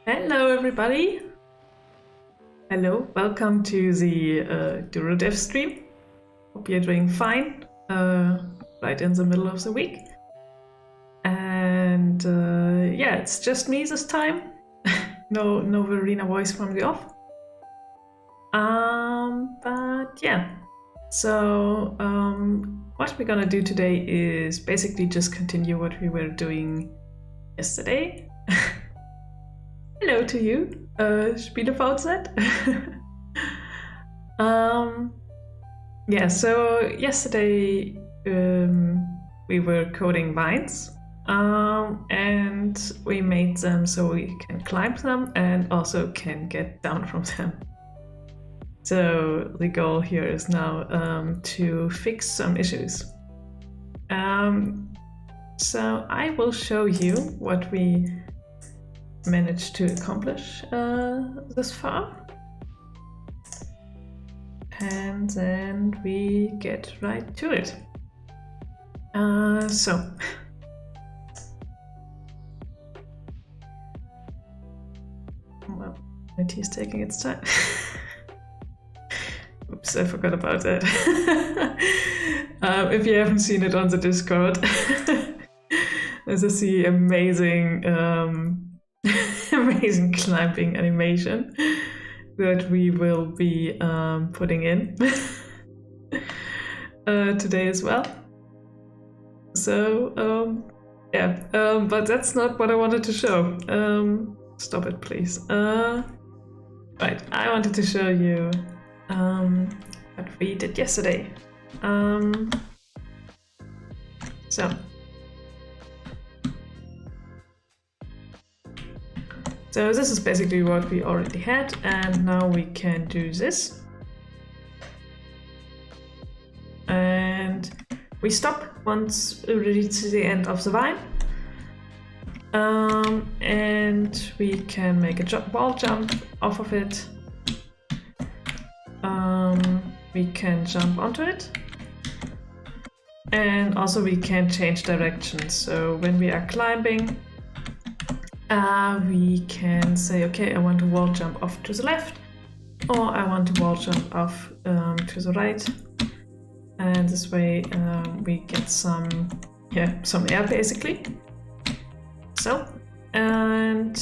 Hello everybody! Hello, welcome to the Duru dev stream. Hope you're doing fine, right in the middle of the week. And yeah, it's just me this time. no Verena voice from the off. But yeah, so what we're gonna do today is basically just continue what we were doing yesterday. Hello to you, Spielefortset. Yeah, so yesterday we were coding vines, and we made them so we can climb them and also can get down from them. So the goal here is now to fix some issues. So I will show you what we managed to accomplish this far, and then we get right to it. So well, it is taking its time. Oops, I forgot about that. If you haven't seen it on the Discord, this is the amazing amazing climbing animation that we will be putting in today as well. So yeah, but that's not what I wanted to show. Stop it, please. Right, I wanted to show you what we did yesterday. So this is basically what we already had, and now we can do this. And we stop once we reach the end of the vine. And we can make a wall jump off of it. We can jump onto it. And also we can change directions. So when we are climbing, we can say, okay, I want to wall jump off to the left, or I want to wall jump off to the right. And this way we get some air basically. So, and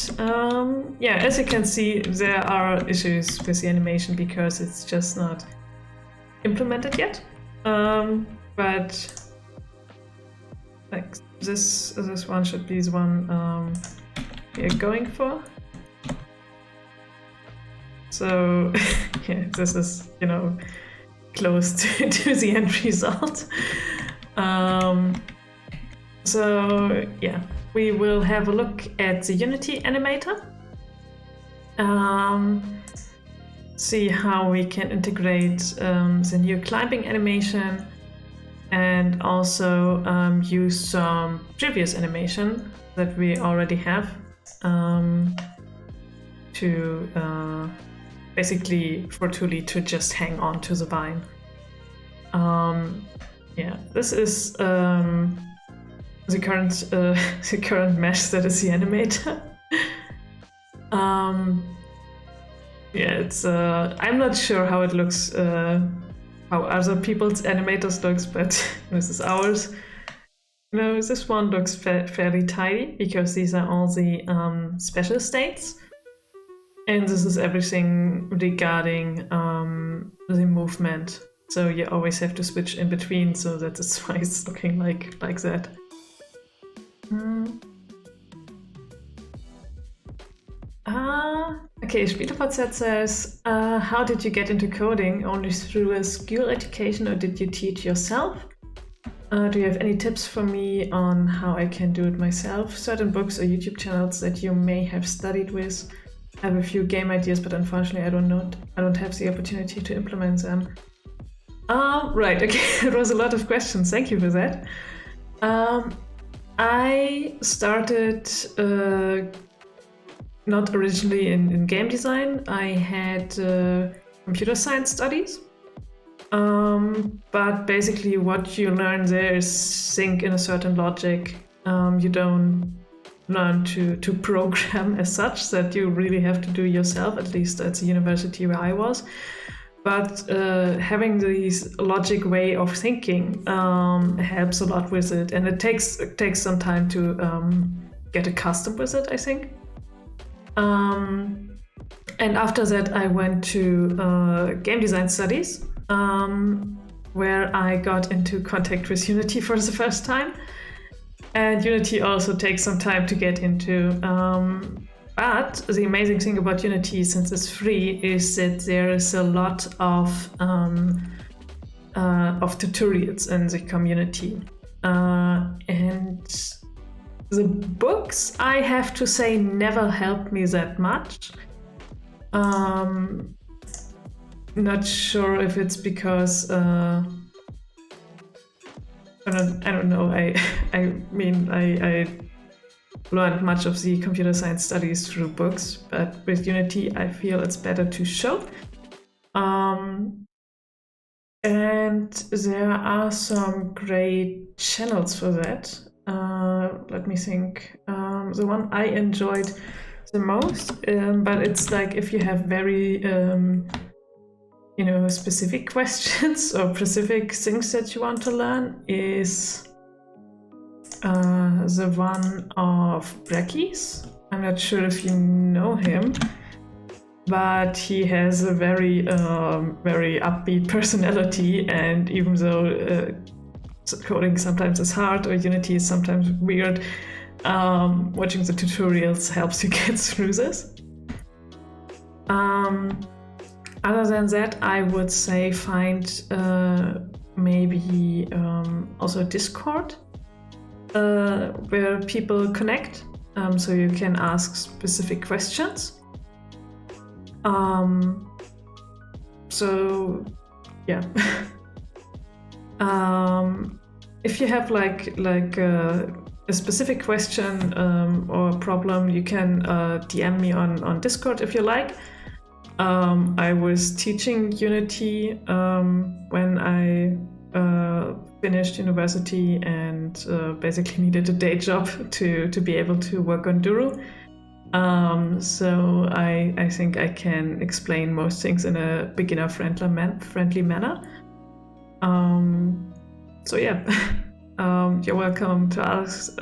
yeah, as you can see, there are issues with the animation because it's just not implemented yet. But like this one should be the one we're going for. So yeah, this is, close to the end result. So yeah, we will have a look at the Unity Animator. See how we can integrate the new climbing animation, and also use some previous animation that we already have to basically for Tuli to just hang on to the vine. Yeah, this is the current mesh that is the animator. Yeah, it's I'm not sure how it looks, how other people's animators looks, but this is ours. This one looks fairly tidy because these are all the special states. And this is everything regarding the movement. So you always have to switch in between, so that's why it's looking like that. Okay, Spielefortset says, how did you get into coding? Only through a school education, or did you teach yourself? Do you have any tips for me on how I can do it myself? Certain books or YouTube channels that you may have studied with. I have a few game ideas, but unfortunately I don't have the opportunity to implement them. Right, okay, it was a lot of questions. Thank you for that. I started not originally in game design. I had computer science studies. But basically what you learn there is think in a certain logic. You don't learn to program as such that you really have to do yourself, at least at the university where I was. But having this logic way of thinking helps a lot with it, and it takes some time to get accustomed with it, I think. And after that, I went to game design studies, where I got into contact with Unity for the first time. And Unity also takes some time to get into. But the amazing thing about Unity, since it's free, is that there is a lot of tutorials in the community. And the books, I have to say, never helped me that much. Not sure if it's because I don't know. I mean I learned much of the computer science studies through books, but with Unity I feel it's better to show. And there are some great channels for that. Let me think. The one I enjoyed the most, but it's like if you have very specific questions or specific things that you want to learn, is the one of Breckies. I'm not sure if you know him, but he has a very upbeat personality, and even though coding sometimes is hard or Unity is sometimes weird, watching the tutorials helps you get through this. Other than that, I would say find maybe also Discord, where people connect, so you can ask specific questions. So yeah. If you have like a specific question or problem, you can DM me on Discord if you like. I was teaching Unity when I finished university and basically needed a day job to be able to work on Duru. So I think I can explain most things in a beginner-friendly manner. So yeah, you're welcome to ask.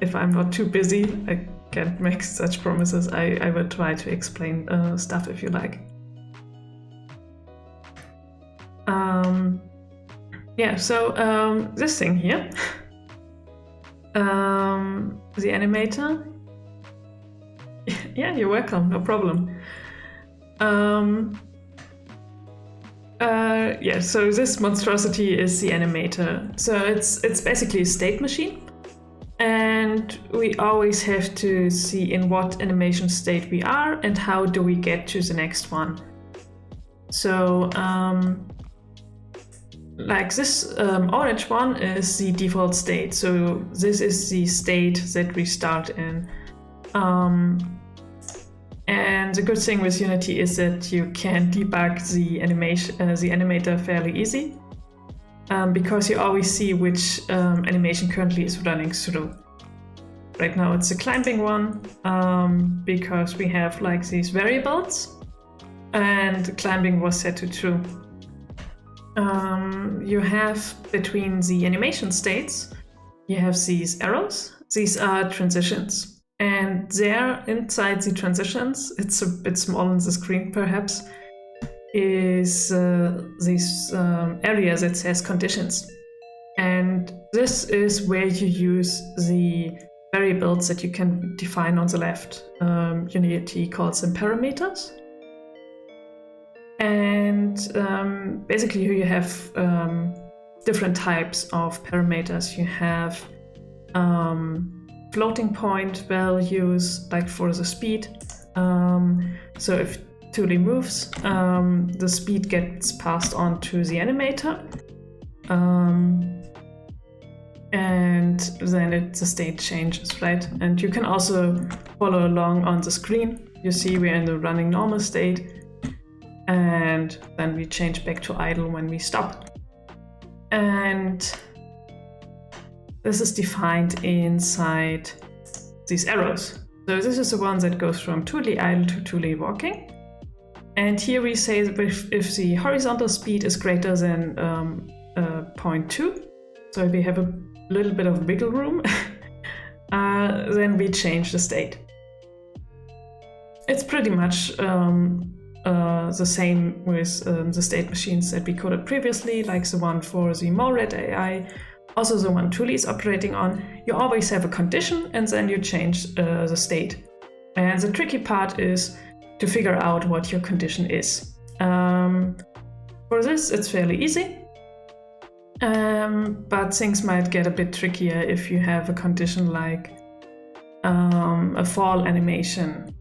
If I'm not too busy, I can't make such promises. I will try to explain stuff if you like. Yeah, so this thing here, the animator. Yeah, you're welcome, no problem. Yeah, so this monstrosity is the animator. So it's basically a state machine, and we always have to see in what animation state we are and how do we get to the next one. So like this orange one is the default state. So this is the state that we start in. And the good thing with Unity is that you can debug the animator fairly easy, because you always see which animation currently is running through. Right now it's a climbing one, because we have like these variables, and climbing was set to true. You have between the animation states, you have these arrows. These are transitions. And there, inside the transitions, it's a bit small on the screen perhaps, is this area that says conditions. And this is where you use the variables that you can define on the left. Unity calls them parameters. And basically you have different types of parameters. You have floating point values, like for the speed. So if 2D moves, the speed gets passed on to the animator, and then the state changes, right? And you can also follow along on the screen. You see we're in the running normal state, and then we change back to idle when we stop. And this is defined inside these arrows. So this is the one that goes from truly idle to truly walking. And here we say that if the horizontal speed is greater than 0.2, so we have a little bit of wiggle room, then we change the state. It's pretty much the same with the state machines that we coded previously, like the one for the MoRed AI, also the one Thule is operating on. You always have a condition and then you change the state. And the tricky part is to figure out what your condition is. For this, it's fairly easy, but things might get a bit trickier if you have a condition like a fall animation.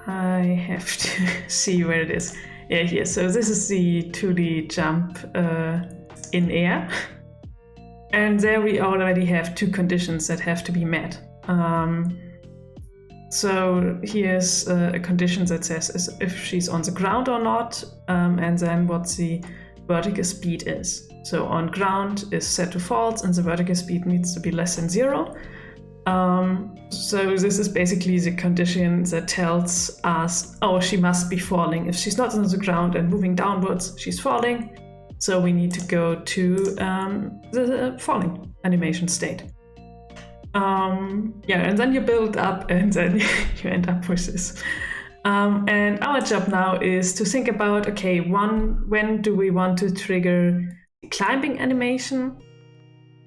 I have to see where it is. Yeah, here. So this is the 2D jump in air. And there we already have two conditions that have to be met. So here's a condition that says if she's on the ground or not, and then what the vertical speed is. So on ground is set to false and the vertical speed needs to be less than 0. So this is basically the condition that tells us, oh, she must be falling. If she's not on the ground and moving downwards, she's falling. So we need to go to the falling animation state. Yeah, and then you build up and then you end up with this. And our job now is to think about, okay, when do we want to trigger the climbing animation?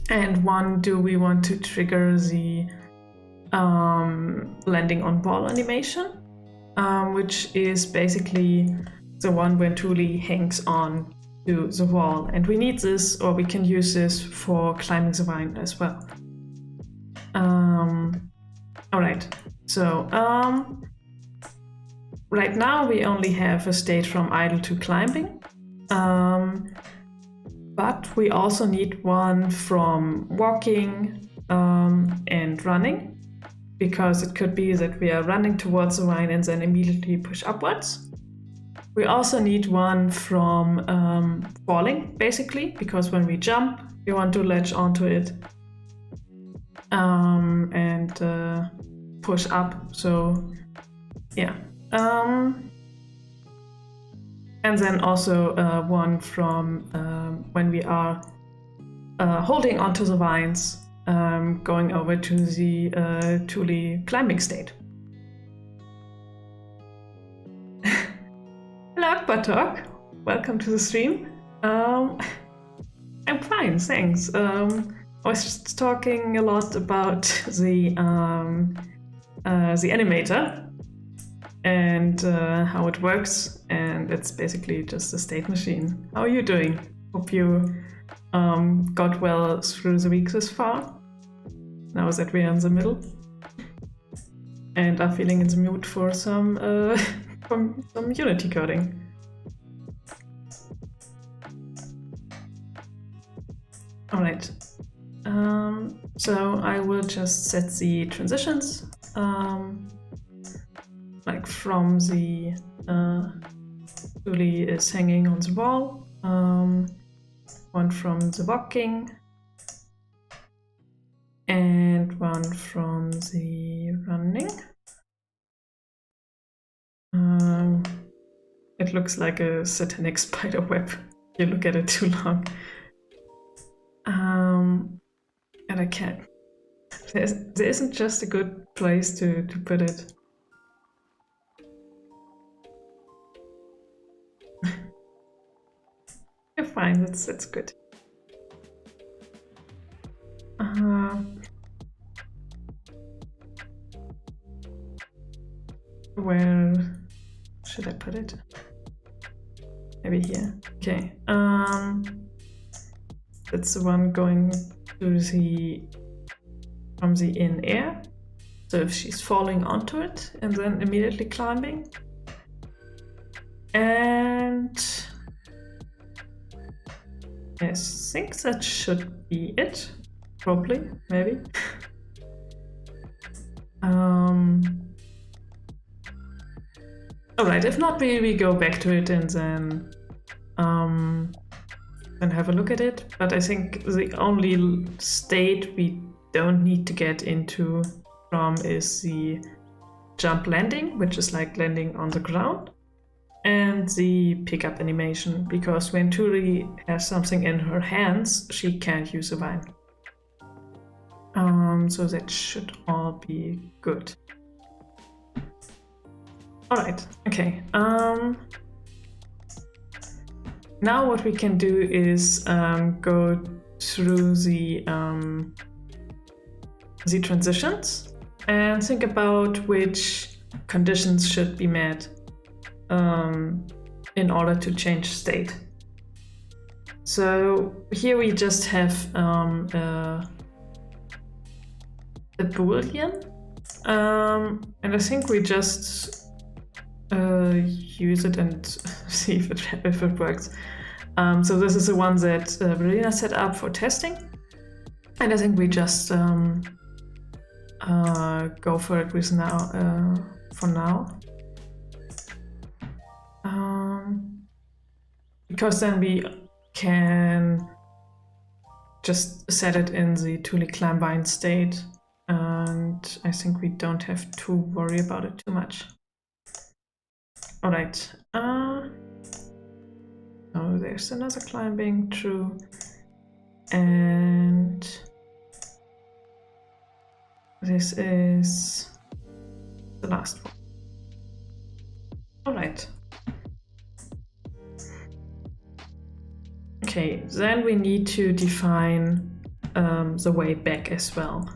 And when do we want to trigger the landing on wall animation, which is basically the one when Thule hangs on to the wall. And we need this, or we can use this for climbing the vine as well. Alright, so right now we only have a state from idle to climbing, but we also need one from walking and running, because it could be that we are running towards the vine and then immediately push upwards. We also need one from falling, basically, because when we jump, we want to latch onto it and push up. So yeah. And then also one from when we are holding onto the vines, going over to the Thule climbing state. Hello, Akbatok. Welcome to the stream. I'm fine, thanks. I was just talking a lot about the Animator and how it works, and it's basically just a state machine. How are you doing? Hope you got well through the week this far, now that we're in the middle, and are feeling in the mood for some Unity coding. Alright, so I will just set the transitions, like from the Thule is hanging on the wall, one from the walking, and one from the running. It looks like a satanic spider web. You look at it too long. And I can't. There isn't just a good place to put it. You're fine. That's good. Where should I put it? Maybe here. Okay. That's the one going to the from the in air. So if she's falling onto it and then immediately climbing. And I think that should be it. Probably, maybe. Alright, if not, we go back to it and then have a look at it. But I think the only state we don't need to get into from is the jump landing, which is like landing on the ground, and the pickup animation, because when Turi has something in her hands, she can't use a vine. So that should all be good. Alright, okay. Now what we can do is go through the transitions and think about which conditions should be met in order to change state. So here we just have a Boolean, and I think we just use it and see if it works. So this is the one that Verena set up for testing, and I think we just go for it with now for now, because then we can just set it in the Tuli Climable state, and I think we don't have to worry about it too much. All right. So there's another climbing, true, and this is the last one. All right. Okay, then we need to define the way back as well.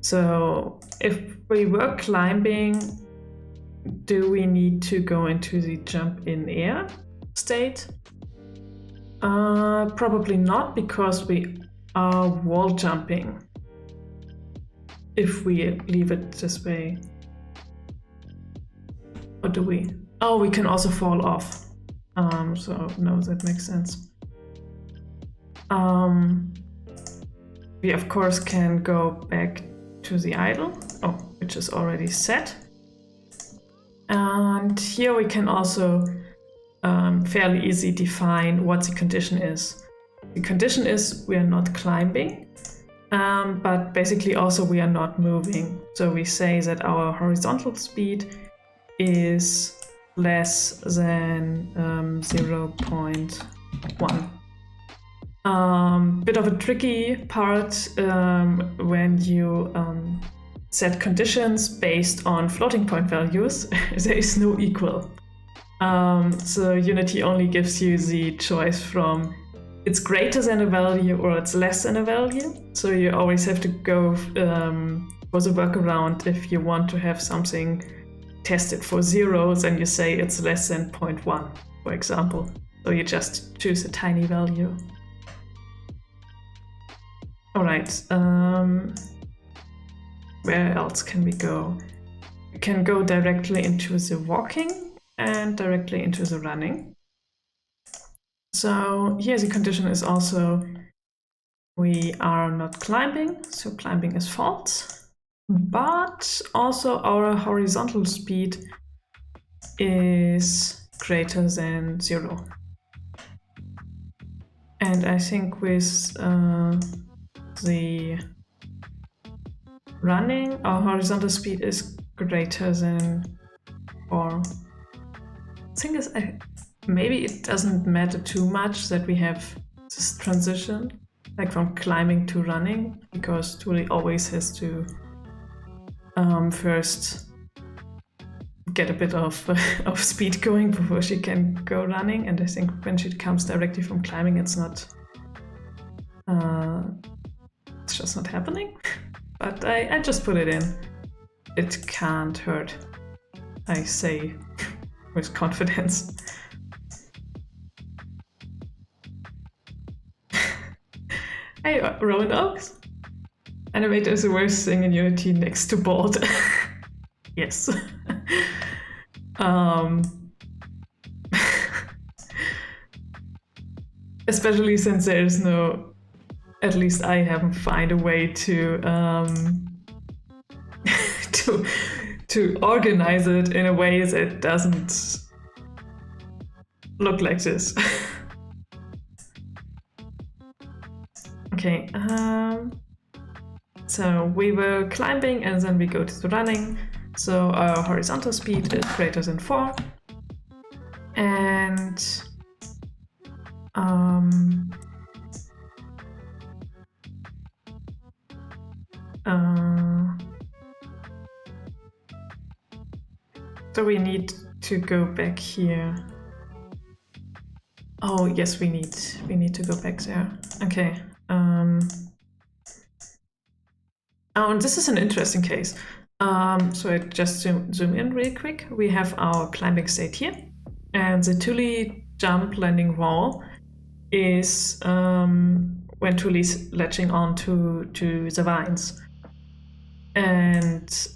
So if we were climbing, do we need to go into the jump in air state? Probably not, because we are wall jumping if we leave it this way. Or do we? Oh, we can also fall off. So no, that makes sense. We of course can go back to the idle, which is already set. And here we can also fairly easily define what the condition is. The condition is we are not climbing, but basically also we are not moving. So we say that our horizontal speed is less than 0.1. Bit of a tricky part when you set conditions based on floating point values. There is no equal. So Unity only gives you the choice from it's greater than a value or it's less than a value. So you always have to go for the workaround. If you want to have something tested for zeros and you say it's less than 0.1, for example. So you just choose a tiny value. All right, where else can we go? We can go directly into the walking and directly into the running. So here the condition is also we are not climbing, so climbing is false, but also our horizontal speed is greater than 0. And I think with the running, our horizontal speed is greater than 4. The thing is, maybe it doesn't matter too much that we have this transition, like from climbing to running, because Tuli always has to first get a bit of speed going before she can go running. And I think when she comes directly from climbing, it's not. It's just not happening, but I just put it in. It can't hurt, I say with confidence. Hey, Rowan Oaks. Animator is the worst thing in Unity next to bold. Yes. Especially since there is no. At least I haven't found a way to to organize it in a way that doesn't look like this. So we were climbing and then we go to the running. So our horizontal speed is greater than 4. And so we need to go back here. Oh yes, we need to go back there. Okay. Oh, and this is an interesting case. So I just zoom in really quick. We have our climbing state here, and the Thule jump landing wall is when Thule's latching onto the vines. And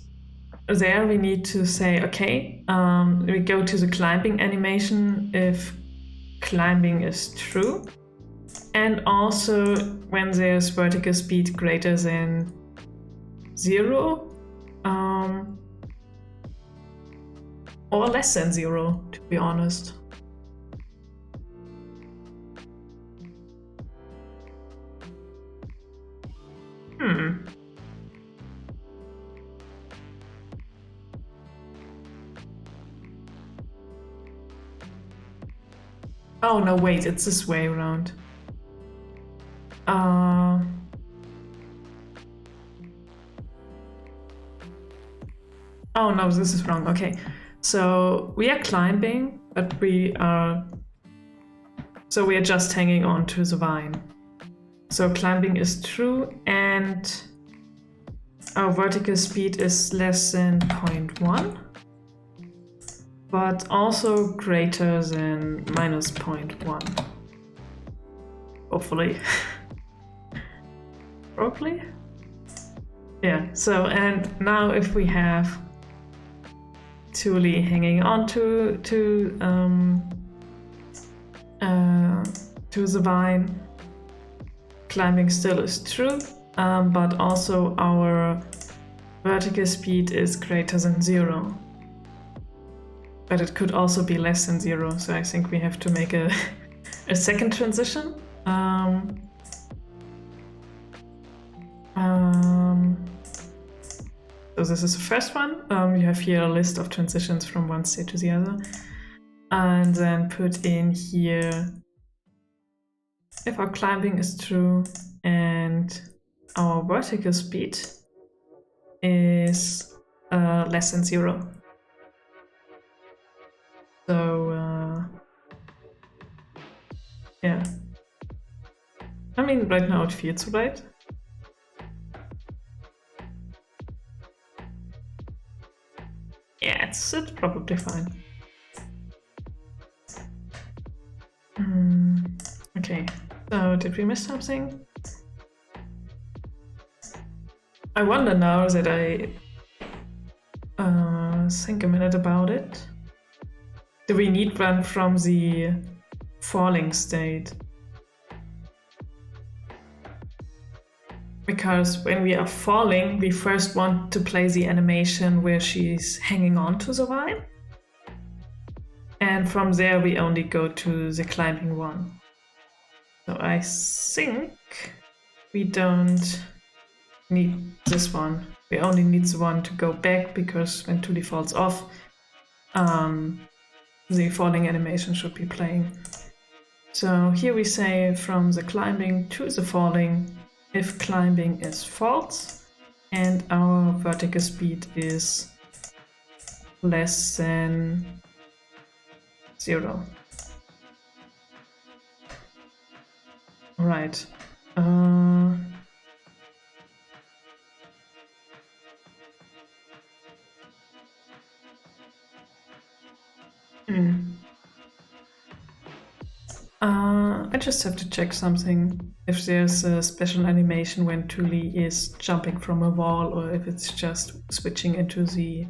there we need to say, okay, we go to the climbing animation if climbing is true, and also when there's vertical speed greater than 0, or less than 0, to be honest. Oh no, wait, it's this way around. Oh no, this is wrong. Okay, so we are climbing, but we are just hanging on to the vine. So climbing is true, and our vertical speed is less than 0.1, but also greater than minus 0.1. Hopefully. Probably? Yeah, so and now if we have Thule hanging on to the vine, climbing still is true, but also our vertical speed is greater than 0. But it could also be less than 0, so I think we have to make a second transition. So this is the first one. You have here a list of transitions from one state to the other. And then put in here if our climbing is true and our vertical speed is less than 0. So, yeah. I mean, right now it feels right. Yeah, it's probably fine. Okay, so did we miss something? I wonder now that I think a minute about it. Do we need one from the falling state? Because when we are falling, we first want to play the animation where she's hanging on to the vine. And from there we only go to the climbing one. So I think we don't need this one. We only need the one to go back, because when Thule falls off, the falling animation should be playing. So here we say from the climbing to the falling, if climbing is false and our vertical speed is less than 0. Right. I just have to check something. If there's a special animation when Thule is jumping from a wall, or if it's just switching into the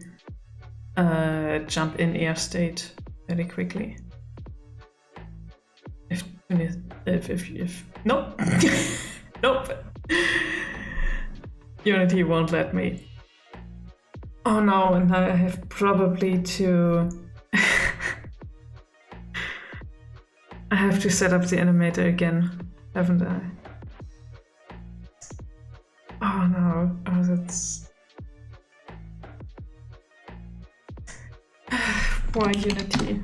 jump in air state very quickly. If nope. Nope. Unity won't let me. Oh no, and now I have probably to I have to set up the animator again, haven't I? Oh no, oh, that's... Why Unity?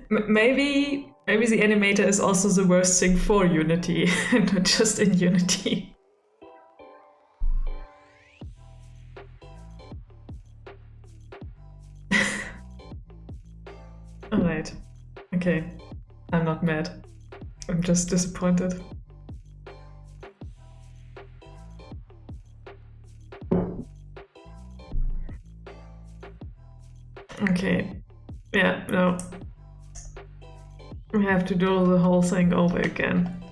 Maybe the Animator is also the worst thing for Unity, and not just in Unity. Alright. Okay. I'm not mad. I'm just disappointed. Okay. Yeah, no. We have to do the whole thing over again.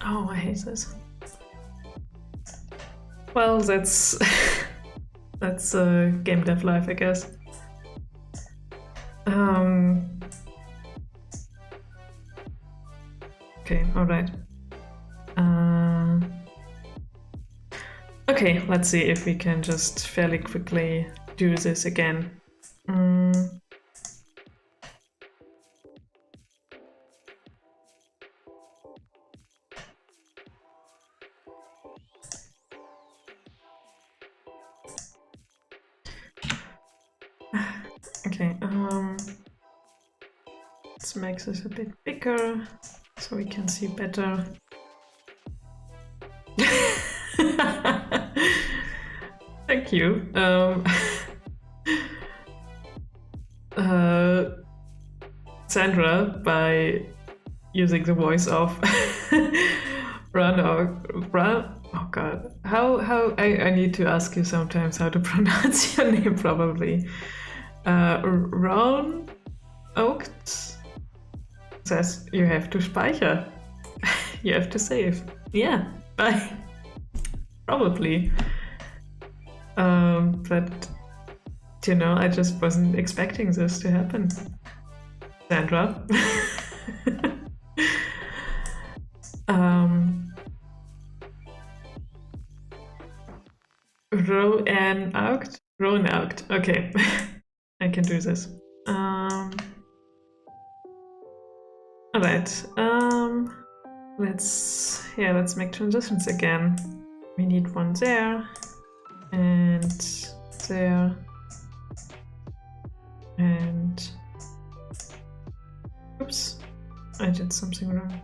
Oh, I hate this. Well, that's... that's game dev life, I guess. Okay, alright. Okay, let's see if we can just fairly quickly do this again. Okay, let's make this a bit bigger so we can see better. Thank you. Sandra, by using the voice of Run. Oh god. How I need to ask you sometimes how to pronounce your name probably. Ron Oakt says you have to speicher. You have to save. Yeah, bye. Probably. But you know, I just wasn't expecting this to happen. Sandra. Roan out. Okay. I can do this. Alright. Let's make transitions again. We need one there and there and oops, I did something wrong.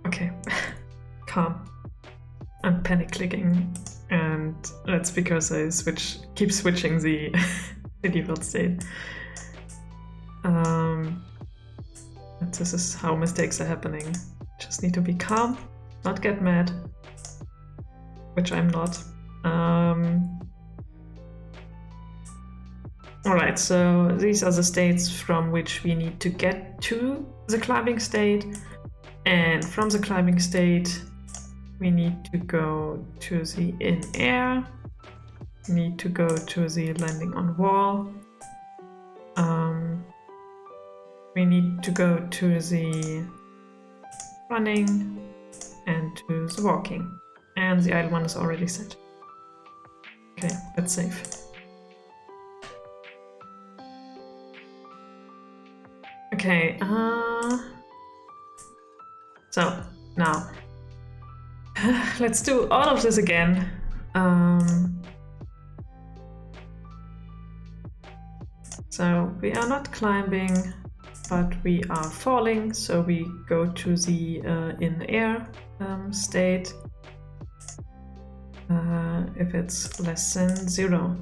Okay, calm. I'm panic clicking, and that's because I keep switching the default state. This is how mistakes are happening. Just need to be calm, not get mad, which I'm not. Alright, so these are the states from which we need to get to the climbing state, and from the climbing state we need to go to the in air, we need to go to the landing on wall, we need to go to the running and to the walking, and the idle one is already set. Okay, that's safe. Okay, so now let's do all of this again. So we are not climbing, but we are falling, so we go to the in air state if it's less than 0.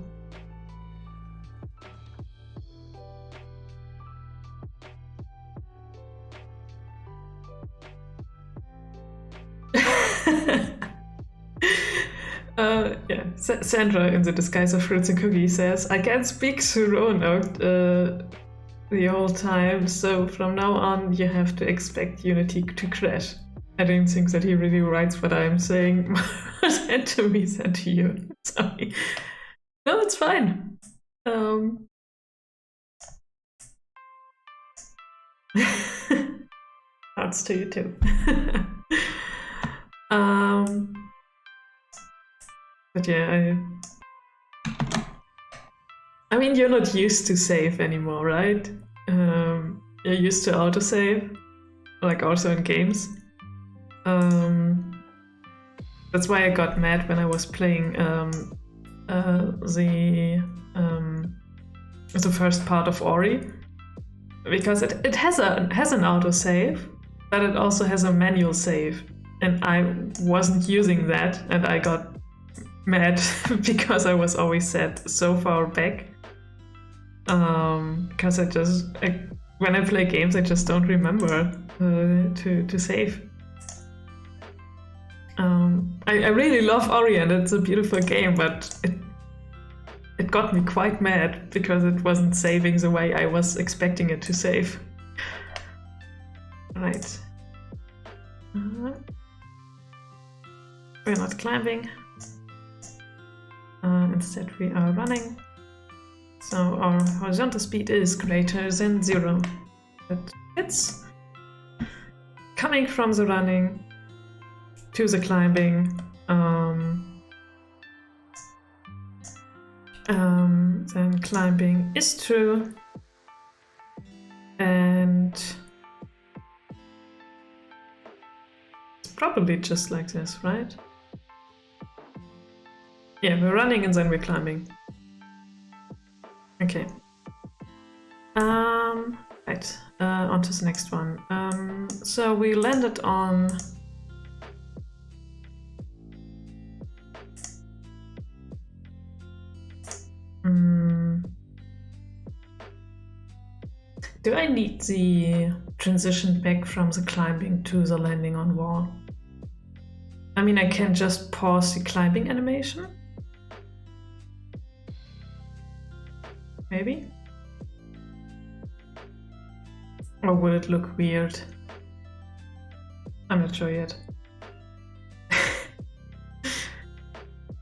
Yeah, Sandra in the disguise of fruits and cookies says, I can't speak Roanoke the whole time, so from now on you have to expect Unity to crash. I don't think that he really writes what I'm saying sent to me, sent to you. Sorry. No, it's fine. Hearts to you too. But yeah, I mean, you're not used to save anymore, right? You're used to autosave, like also in games. That's why I got mad when I was playing the first part of Ori, because it has an autosave, but it also has a manual save, and I wasn't using that, and I got mad because I was always set so far back. Because when I play games, I just don't remember to save. I really love Ori and it's a beautiful game, but it got me quite mad because it wasn't saving the way I was expecting it to save. Right. We're not climbing. Instead we are running. So our horizontal speed is greater than 0. But it's coming from the running to the climbing. Then climbing is true. And it's probably just like this, right? Yeah, we're running and then we're climbing. Okay. Right, on to the next one. So we landed on... Do I need the transition back from the climbing to the landing on wall? I mean, I can just pause the climbing animation? Maybe? Or will it look weird? I'm not sure yet.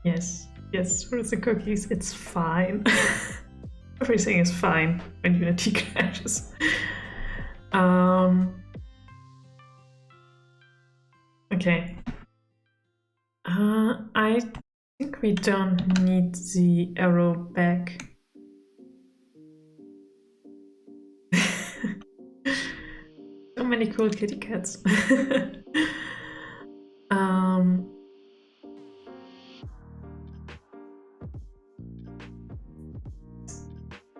Yes, for the cookies, it's fine. Everything is fine when Unity crashes. Okay. I think we don't need the arrow back. So many cool kitty cats.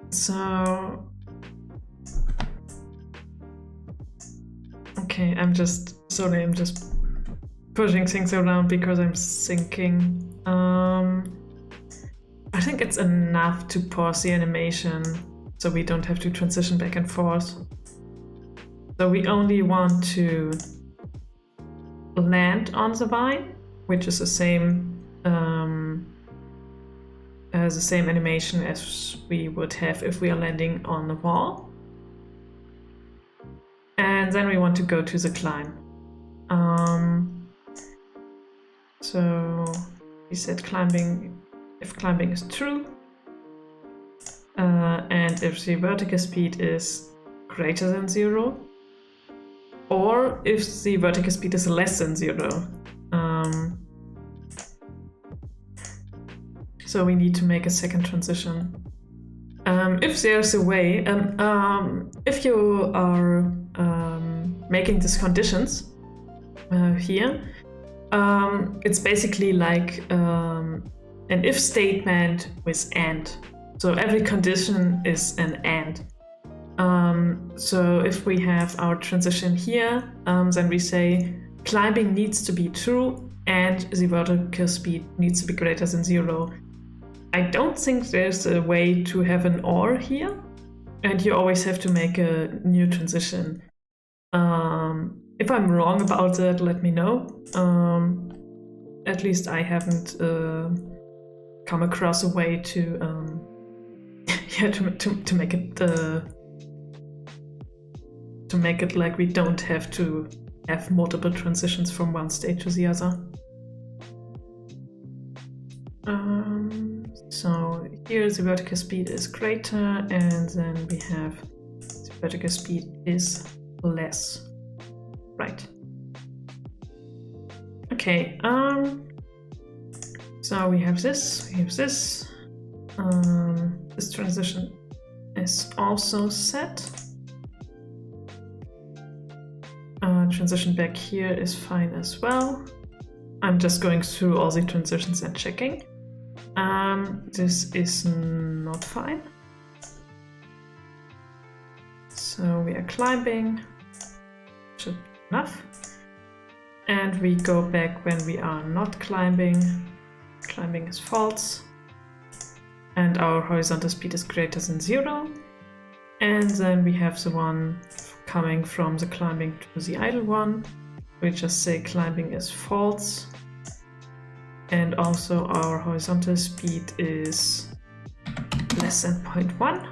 So... Okay, I'm just pushing things around because I'm thinking. I think it's enough to pause the animation so we don't have to transition back and forth. So we only want to land on the vine, which is the same animation as we would have if we are landing on the wall. And then we want to go to the climb. So we said climbing, if climbing is true, and if the vertical speed is greater than 0, or if the vertical speed is less than 0. So we need to make a second transition. If there's a way, if you are making these conditions here, it's basically like an if statement with and. So every condition is an and. So if we have our transition here, then we say climbing needs to be true and the vertical speed needs to be greater than 0. I don't think there's a way to have an or here, and you always have to make a new transition. If I'm wrong about that, let me know. At least I haven't come across a way to to make it like we don't have to have multiple transitions from one state to the other. So here the vertical speed is greater, and then we have the vertical speed is less. Right. Okay. So we have this, this transition is also set. Transition back here is fine as well. I'm just going through all the transitions and checking. This is not fine. So we are climbing, should be enough. And we go back when we are not climbing. Climbing is false. And our horizontal speed is greater than 0. And then we have the one coming from the climbing to the idle one. We just say climbing is false. And also our horizontal speed is less than 0.1.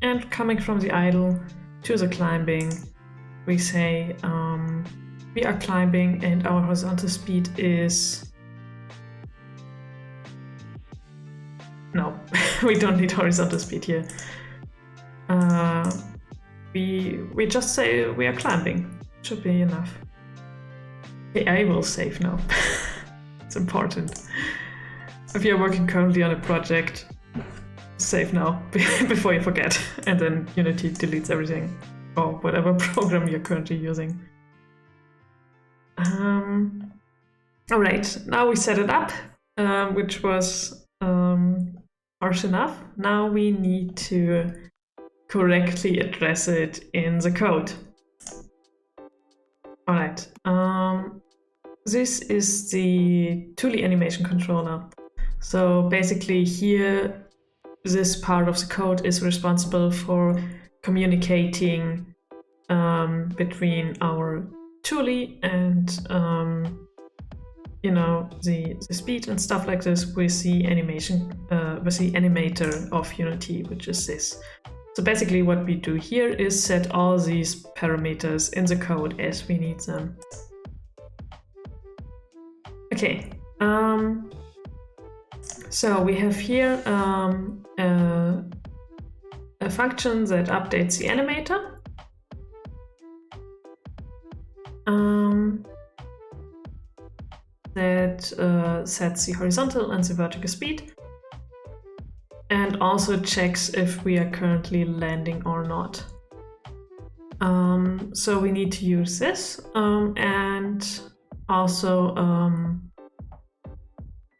And coming from the idle to the climbing, we say we are climbing and our horizontal speed is... No, we don't need horizontal speed here. We just say we are climbing. Should be enough. Okay, I will save now. It's important. If you're working currently on a project, save now before you forget, and then Unity deletes everything, or whatever program you're currently using. Alright, now we set it up, which was harsh enough. Now we need to correctly address it in the code. Alright, this is the Thule animation controller. So basically here, this part of the code is responsible for communicating between our Thule and the speed and stuff like this with the animation, with the animator of Unity, which is this. So basically what we do here is set all these parameters in the code as we need them. Okay, so we have here a function that updates the animator. That sets the horizontal and the vertical speed, and also checks if we are currently landing or not. So we need to use this, and also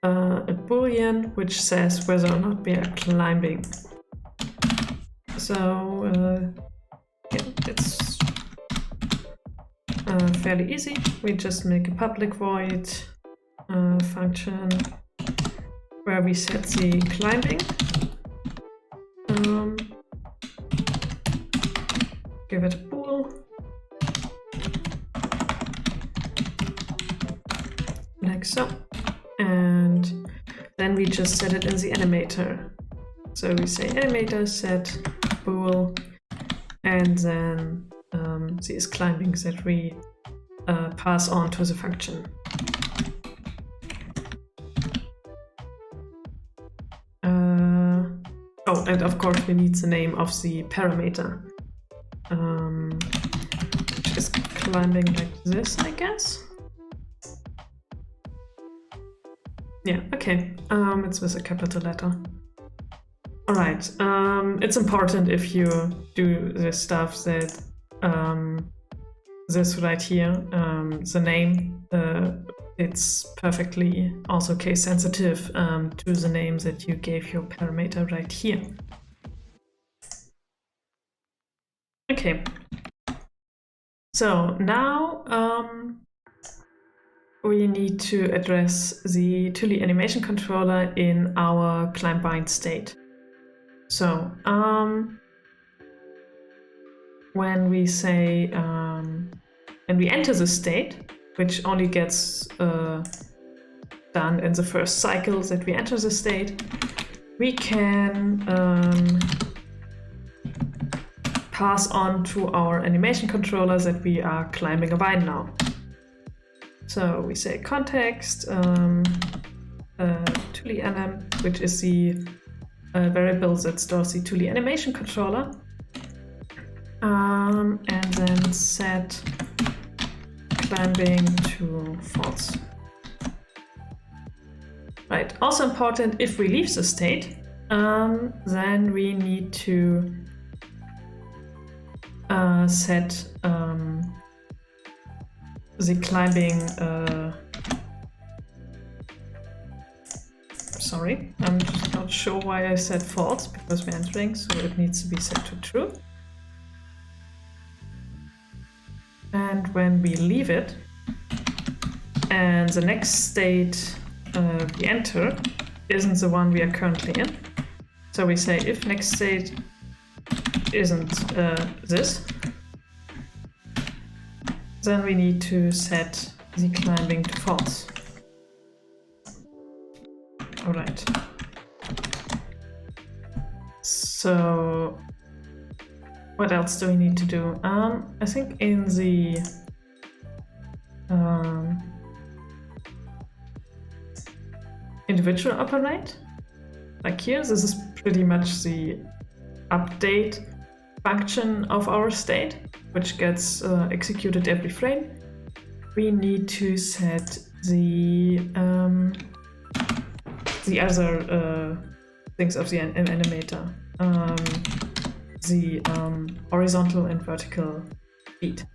a boolean which says whether or not we are climbing. So yeah, it's fairly easy. We just make a public void function where we set the climbing. Give it a bool. Like so. And then we just set it in the animator. So we say animator set bool, and then these climbing that we pass on to the function. Oh, and of course we need the name of the parameter, which is climbing like this, I guess. Yeah, okay, it's with a capital letter. Alright, it's important if you do this stuff that this right here, the name, it's perfectly also case sensitive to the name that you gave your parameter right here. Okay, so now we need to address the Thule animation controller in our climb bind state. So when we say, when we enter the state, which only gets done in the first cycle that we enter the state, we can pass on to our animation controller that we are climbing a bind now. So we say context Thule anim, which is the variable that stores the Thule animation controller, and then set climbing to false. Right, also important, if we leave the state, then we need to set the climbing. Sorry, I'm just not sure why I said false, because we're entering, so it needs to be set to true. And when we leave it, and the next state we enter isn't the one we are currently in, so we say if next state isn't this, then we need to set the climbing to false. Alright. So what else do we need to do? I think in the individual operate, like here, this is pretty much the update function of our state, which gets executed every frame. We need to set the other things of the animator, the horizontal and vertical speed.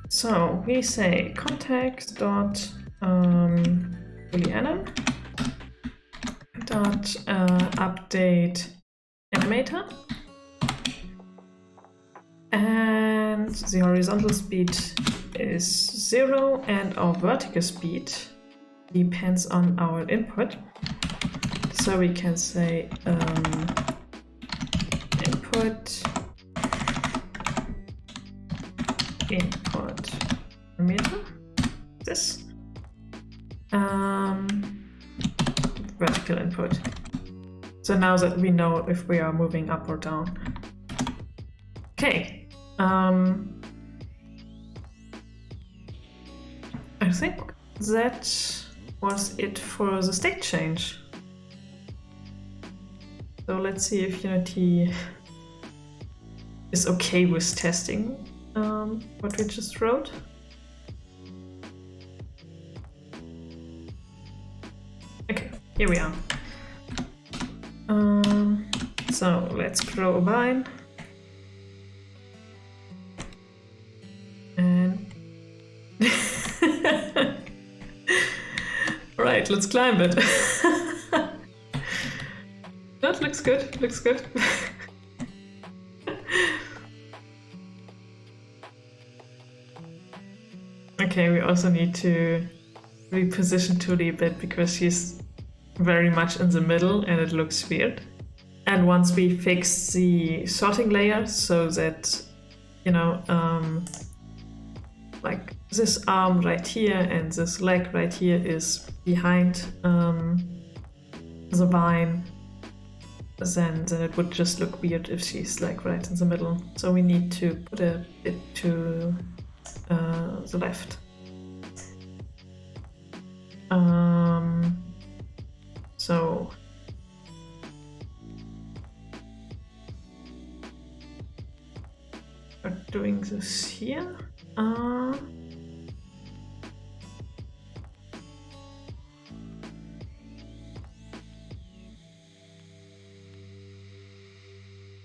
So we say context dot boolean dot update animator, and the horizontal speed is 0 and our vertical speed depends on our input. So we can say input parameter, this vertical input. So now that we know if we are moving up or down. Okay. I think that was it for the state change. So let's see if Unity is okay with testing what we just wrote. Okay, here we are. So let's grow a vine. And right, let's climb it. That looks good, looks good. Okay, we also need to reposition Tuli a bit because she's very much in the middle and it looks weird. And once we fix the sorting layer so that, you know, like this arm right here and this leg right here is behind the vine, then it would just look weird if she's like right in the middle. So we need to put a bit to the left. So we're doing this here.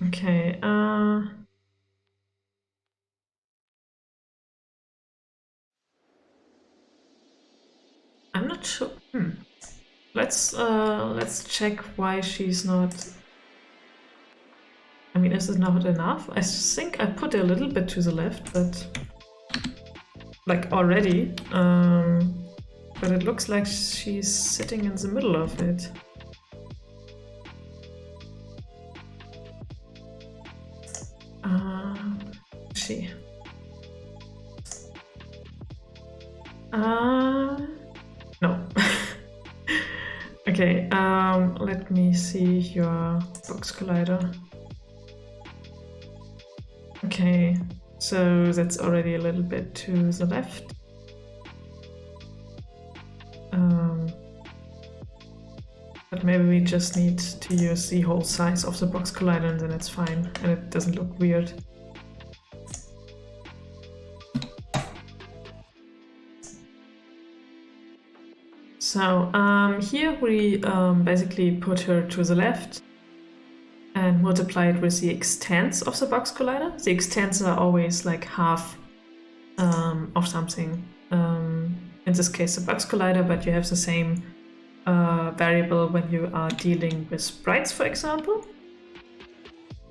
Okay. I'm not sure. Let's check why she's not. I mean, is it not enough? I think I put a little bit to the left, but like already. But it looks like she's sitting in the middle of it. She. No. Okay, let me see your box collider. Okay, so that's already a little bit to the left. But maybe we just need to use the whole size of the box collider and then it's fine and it doesn't look weird. So here we basically put her to the left and multiply it with the extents of the box collider. The extents are always like half of something. In this case, the box collider, but you have the same variable when you are dealing with sprites, for example.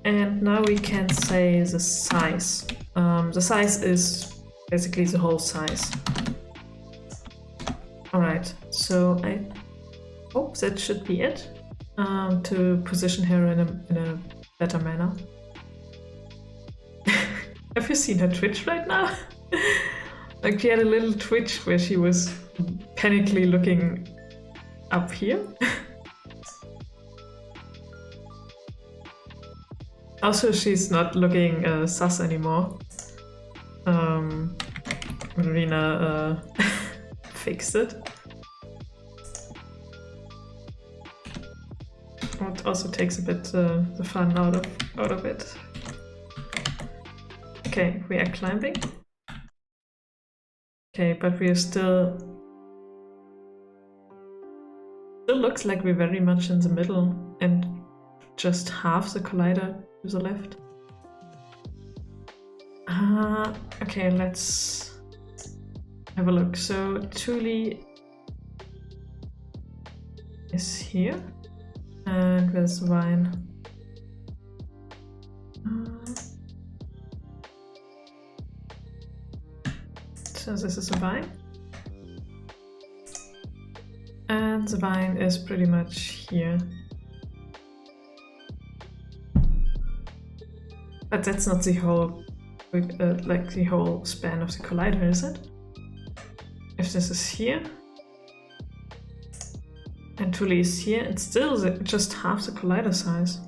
And now we can say the size. The size is basically the whole size. Alright, so I hope that should be it to position her in a better manner. Have you seen her twitch right now? Like she had a little twitch where she was panically looking up here. Also, she's not looking sus anymore. Marina fixed it. It also takes a bit the fun out of it. Okay, we are climbing. Okay, but we are still looks like we're very much in the middle and just half the collider to the left. Okay, let's have a look. So Thule is here, and where's the vine? So this is a vine, and the vine is pretty much here. But that's not the whole, like the whole span of the collider, is it? If this is here, and Thule is here, it's still just half the collider size.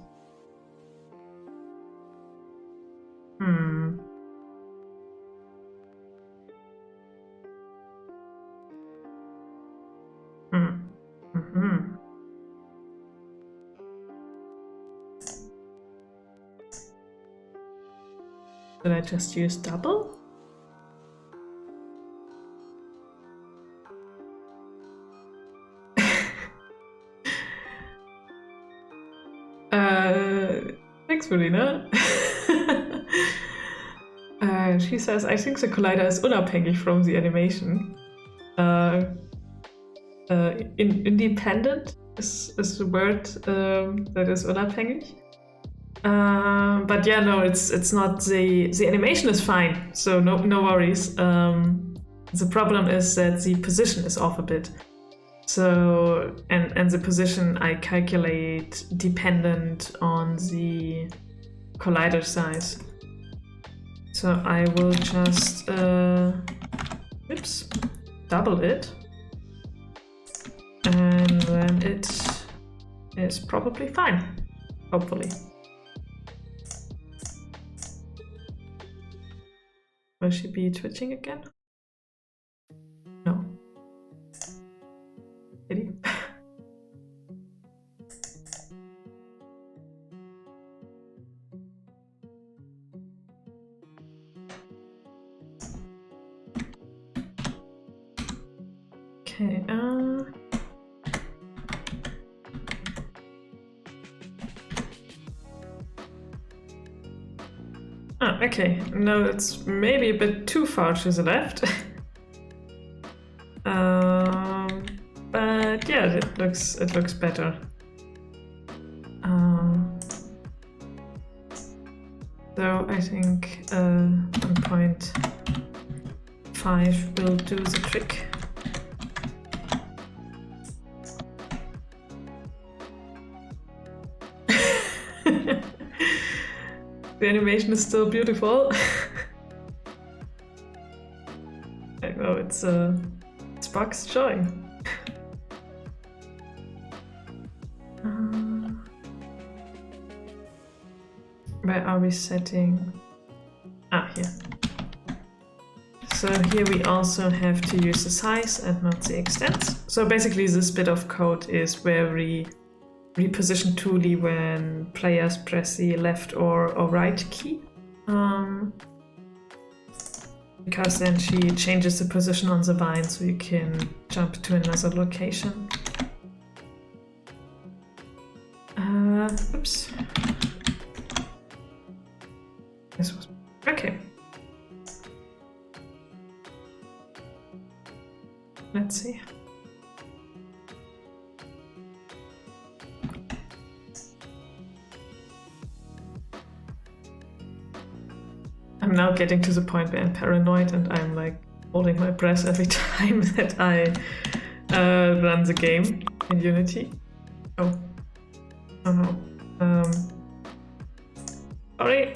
Did I just use double? Thanks, Marina. She says, I think the collider is unabhängig from the animation. Independent is the word that is unabhängig. But yeah, no, it's not the animation is fine, so no worries. The problem is that the position is off a bit. So and the position I calculate dependent on the collider size. So I will just double it, and then it is probably fine, hopefully. Will she be twitching again? No. Pity. Okay, okay, no, it's maybe a bit too far to the left. But yeah, it looks better. So I think 1.5 will do the trick. The animation is still beautiful. I know it's Spark's joy. Where are we setting? Here. So here we also have to use the size and not the extents. So basically this bit of code is where we reposition Thule when players press the left or right key. because then she changes the position on the vine so you can jump to another location. Oops. This was okay. Let's see. I'm now getting to the point where I'm paranoid and I'm like holding my breath every time that I run the game in Unity. Oh no. Sorry.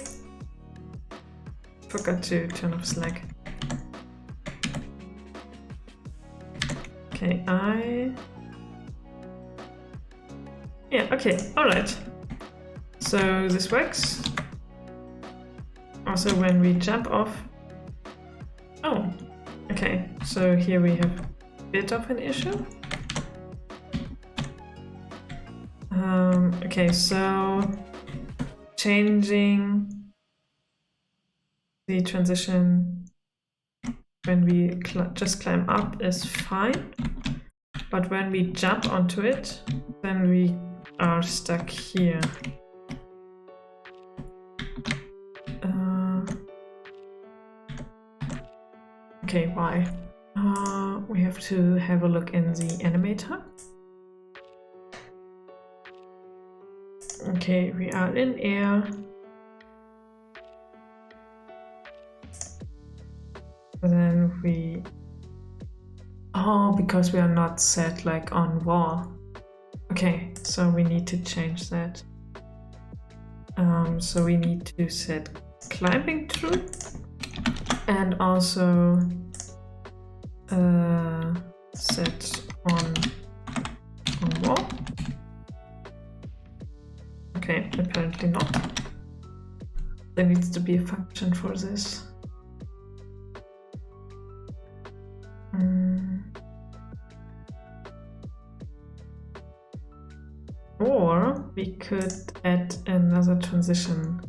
Forgot to turn off Slack. Okay, yeah, okay, alright. So this works. Also when we jump off. Oh, okay, so here we have a bit of an issue. Okay, so changing the transition when we just climb up is fine, but when we jump onto it, then we are stuck here. Okay, why? We have to have a look in the Animator. Okay, we are in air. Then we... Oh, because we are not set like on wall. Okay, so we need to change that. So we need to set climbing true and also set on wall. Okay, apparently not. There needs to be a function for this. Or we could add another transition.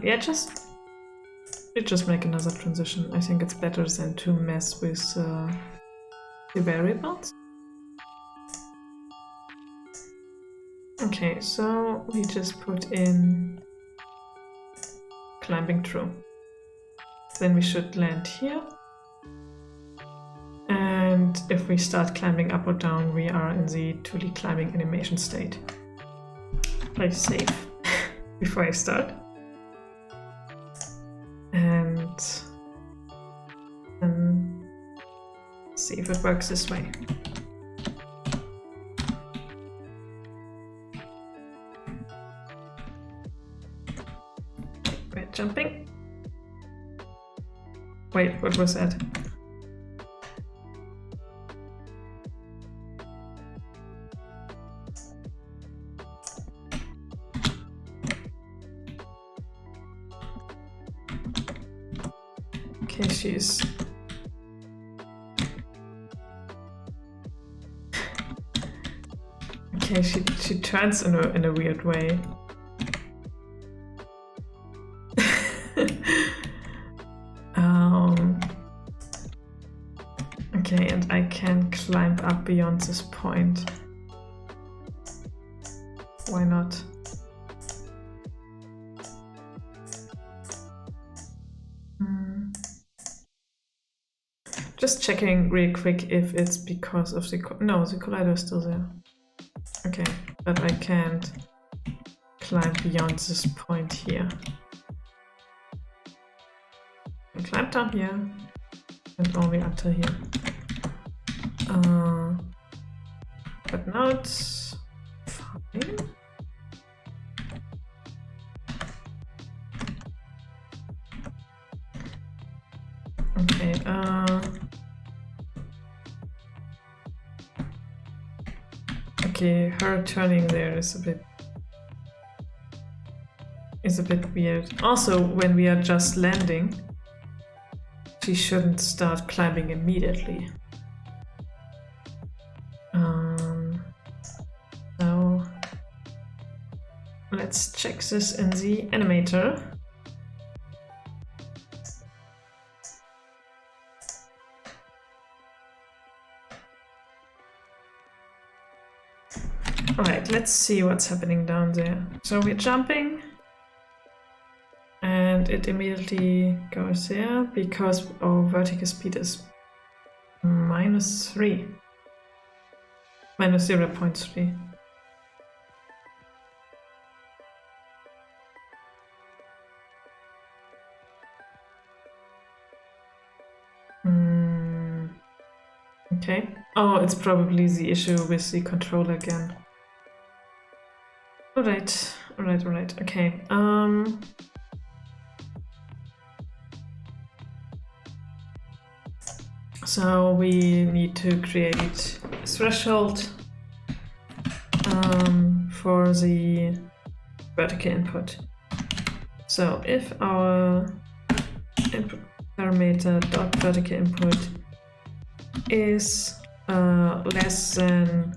Yeah, just make another transition. I think it's better than to mess with the variables. Okay, so we just put in climbing true. Then we should land here. And if we start climbing up or down, we are in the 2D climbing animation state. Play safe before I start. And then see if it works this way. We're jumping. Wait, what was that? Okay, she's... Okay, she turns in a weird way. Okay, and I can climb up beyond this point. Why not? Just checking real quick if it's because of the... No, the collider is still there. Okay, but I can't climb beyond this point here. I climb down here and only until here. But now it's fine. Okay, okay, her turning there is a bit weird. Also, when we are just landing, she shouldn't start climbing immediately. check this in the Animator. Alright, let's see what's happening down there. So we're jumping, and it immediately goes there because our vertical speed is -3. -0.3. Okay. Oh, it's probably the issue with the controller again. Alright, alright, okay. So we need to create a threshold for the vertical input. So if our input parameter dot vertical input is less than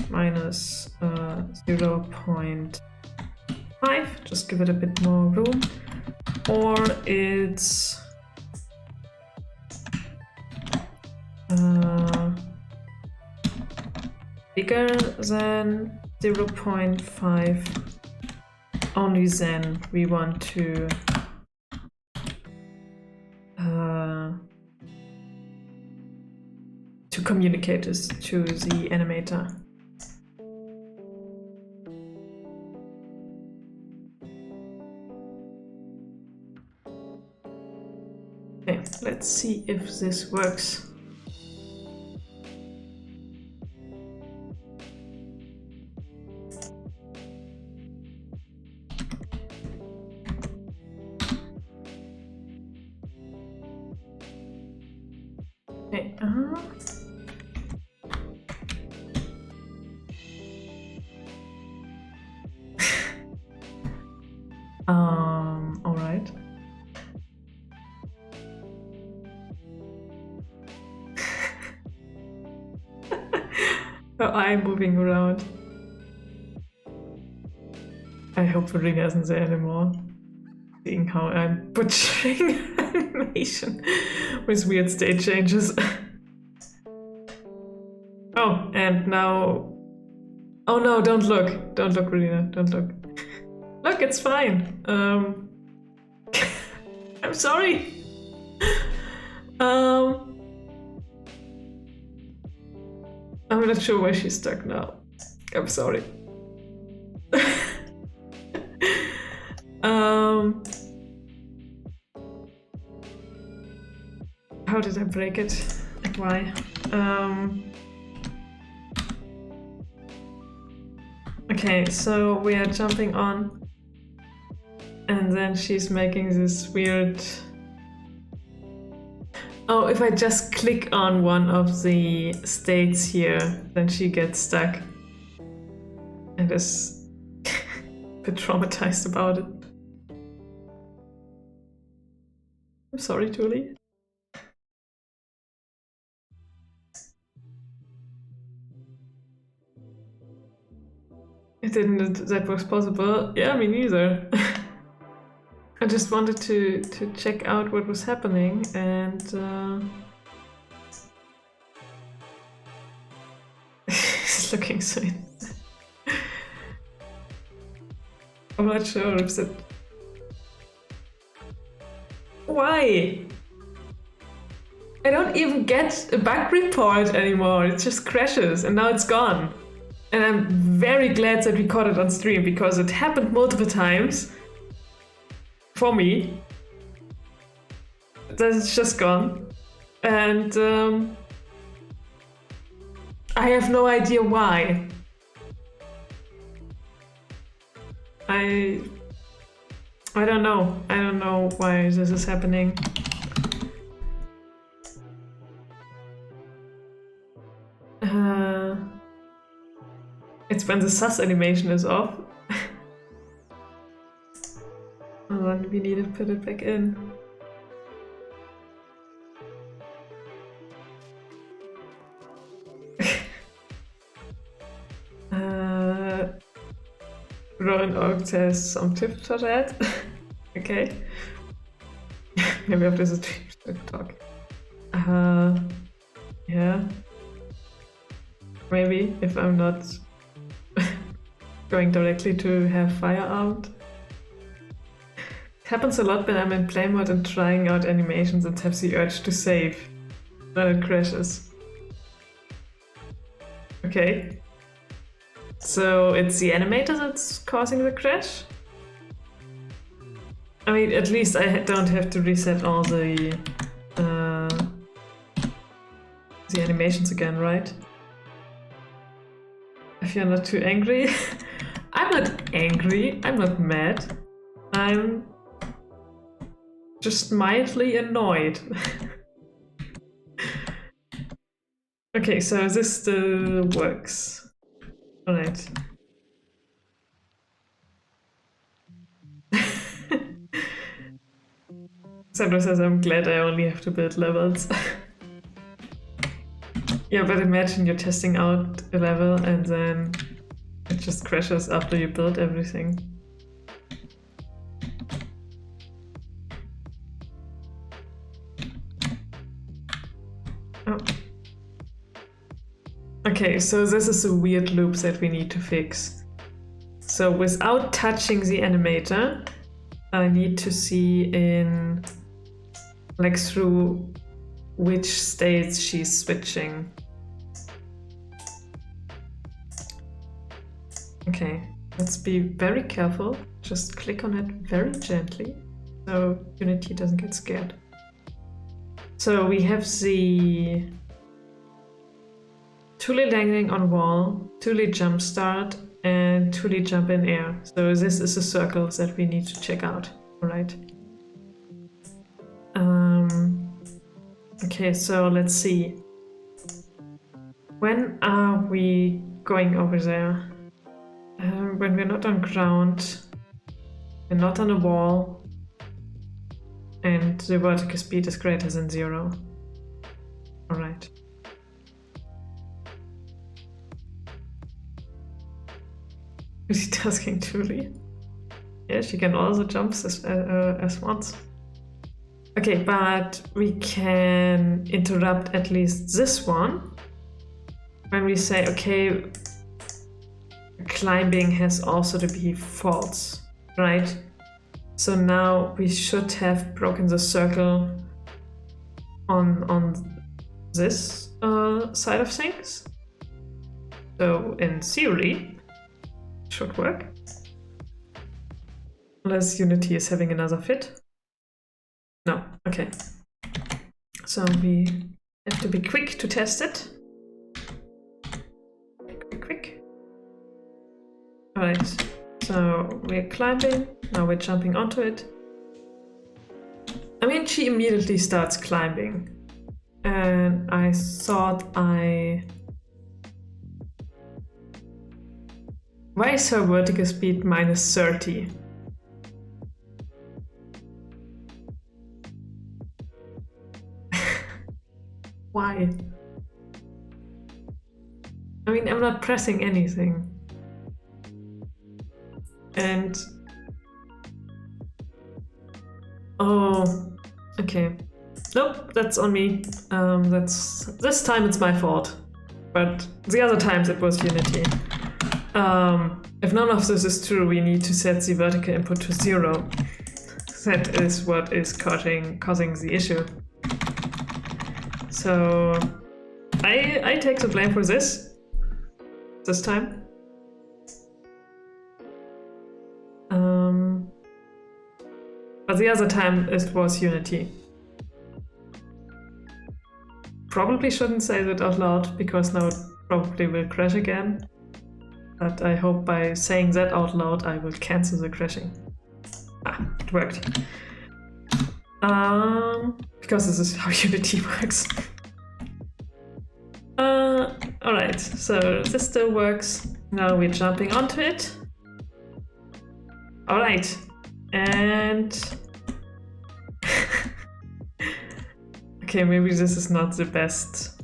-0.5, just give it a bit more room, or it's bigger than 0.5, only then we want to communicate this to the Animator. Okay, let's see if this works. Okay, all right. Her eye moving around. I hope Verena isn't there anymore. Seeing how I'm butchering animation with weird state changes. Oh, and now... Oh no, don't look. Don't look, Verena. Don't look. Look, it's fine. I'm sorry. I'm not sure where she's stuck now. I'm sorry. How did I break it? And why? Okay, so we are jumping on, and then she's making this weird... Oh, if I just click on one of the states here, then she gets stuck and is a bit traumatized about it. I'm sorry, Julie. I didn't know that was possible. Yeah, me neither. I just wanted to check out what was happening, and it's looking so innocent. I'm not sure if that... Why? I don't even get a bug report anymore. It just crashes, and now it's gone. And I'm very glad that we caught it on stream, because it happened multiple times for me. That it's just gone. And I have no idea why. I don't know. I don't know why this is happening. It's when the sus animation is off. And then we need to put it back in. Run or TikTok has some tips for that. Okay. Maybe after this TikTok. Yeah. Maybe if I'm not going directly to have fire out. It happens a lot when I'm in play mode and trying out animations and have the urge to save. Then it crashes. Okay. So it's the animator that's causing the crash? I mean, at least I don't have to reset all the animations again, right? If you're not too angry. I'm not angry, I'm not mad. I'm just mildly annoyed. Okay, so this still works. Alright. Sandra says, I'm glad I only have to build levels. Yeah, but imagine you're testing out a level and then it just crashes after you build everything. Oh. Okay, so this is a weird loop that we need to fix. So without touching the animator, I need to see in, like, through which states she's switching. Okay, let's be very careful. Just click on it very gently so Unity doesn't get scared. So we have the Thule landing on wall, Thule jump start, and Thule jump in air. So this is the circles that we need to check out, alright? Okay, so let's see. When are we going over there? When we're not on ground, we're not on a wall, and the vertical speed is greater than 0. Alright. Multitasking truly. Yeah, she can also jump as once. Okay, but we can interrupt at least this one when we say, okay, climbing has also to be false, right? So now we should have broken the circle on this side of things. So in theory, it should work. Unless Unity is having another fit. No, okay. So we have to be quick to test it. Quick. Alright, so we're climbing, now we're jumping onto it. I mean, she immediately starts climbing. And I thought Why is her vertical speed minus 30? Why? I mean, I'm not pressing anything. And... oh, okay. Nope, that's on me. This time it's my fault. But the other times it was Unity. If none of this is true, we need to set the vertical input to 0. That is what is causing the issue. So I take the blame for this time. But the other time it was Unity. Probably shouldn't say that out loud because now it probably will crash again. But I hope by saying that out loud I will cancel the crashing. Ah, it worked. Because this is how Unity works. Alright, so this still works. Now we're jumping onto it. Alright, and... okay, maybe this is not the best.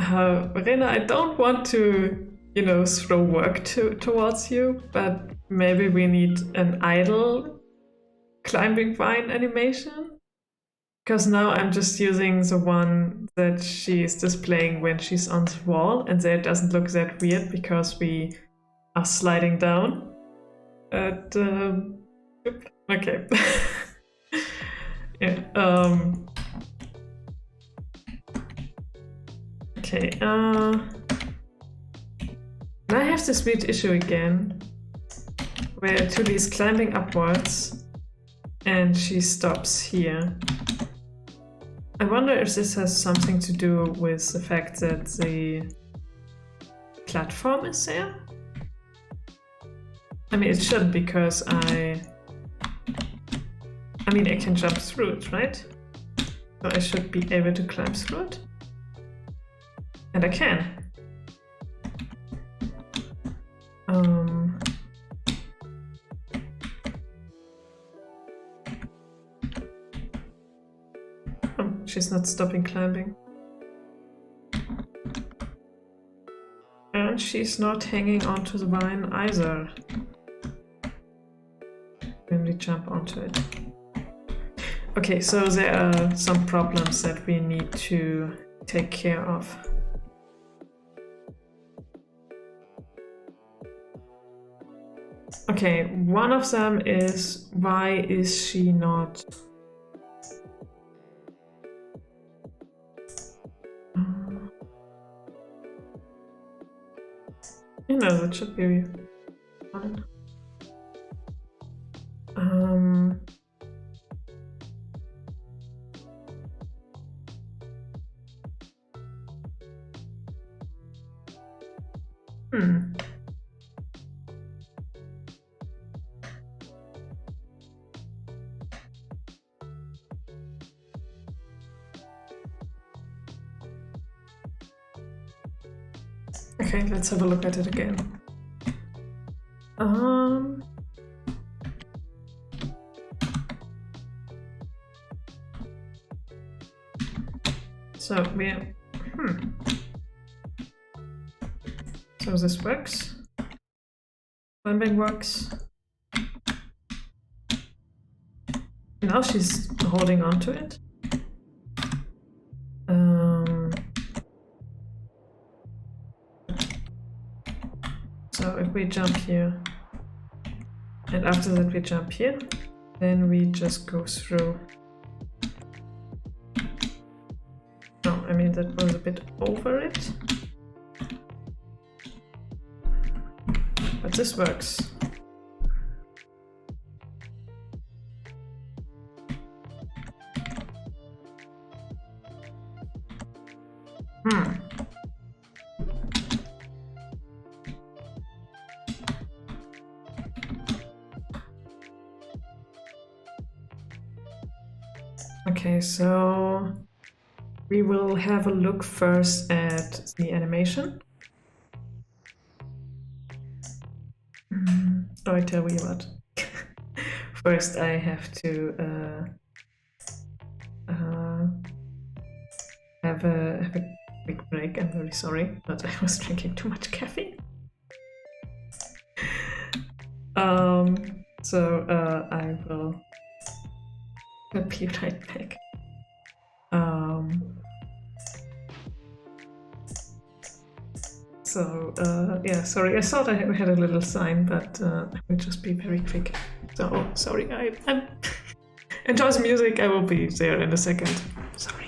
Rena, I don't want to, you know, throw work towards you, but maybe we need an idle climbing vine animation. Because now I'm just using the one that she's displaying when she's on the wall, and that doesn't look that weird because we are sliding down. But, okay. Yeah. Okay. Now I have this weird issue again, where Tuli is climbing upwards, and she stops here. I wonder if this has something to do with the fact that the platform is there. I mean, it shouldn't, because I mean, I can jump through it, right? So I should be able to climb through it. And I can. Oh, she's not stopping climbing. And she's not hanging onto the vine either. When we jump onto it. Okay, so there are some problems that we need to take care of. Okay, one of them is, why is she not... You know, that should be fine. Okay, let's have a look at it again. So we're... So this works. Climbing works. Now she's holding on to it. So if we jump here, and after that we jump here, then we just go through. No, I mean that was a bit over it. But this works. Okay, so we will have a look first at the animation. Oh, I tell you what. First I have to have a quick break. I'm very sorry, but I was drinking too much caffeine. So I will be right back. Yeah, sorry, I thought I had a little sign, but I will just be very quick. So, sorry, I'm enjoy the music, I will be there in a second. Sorry.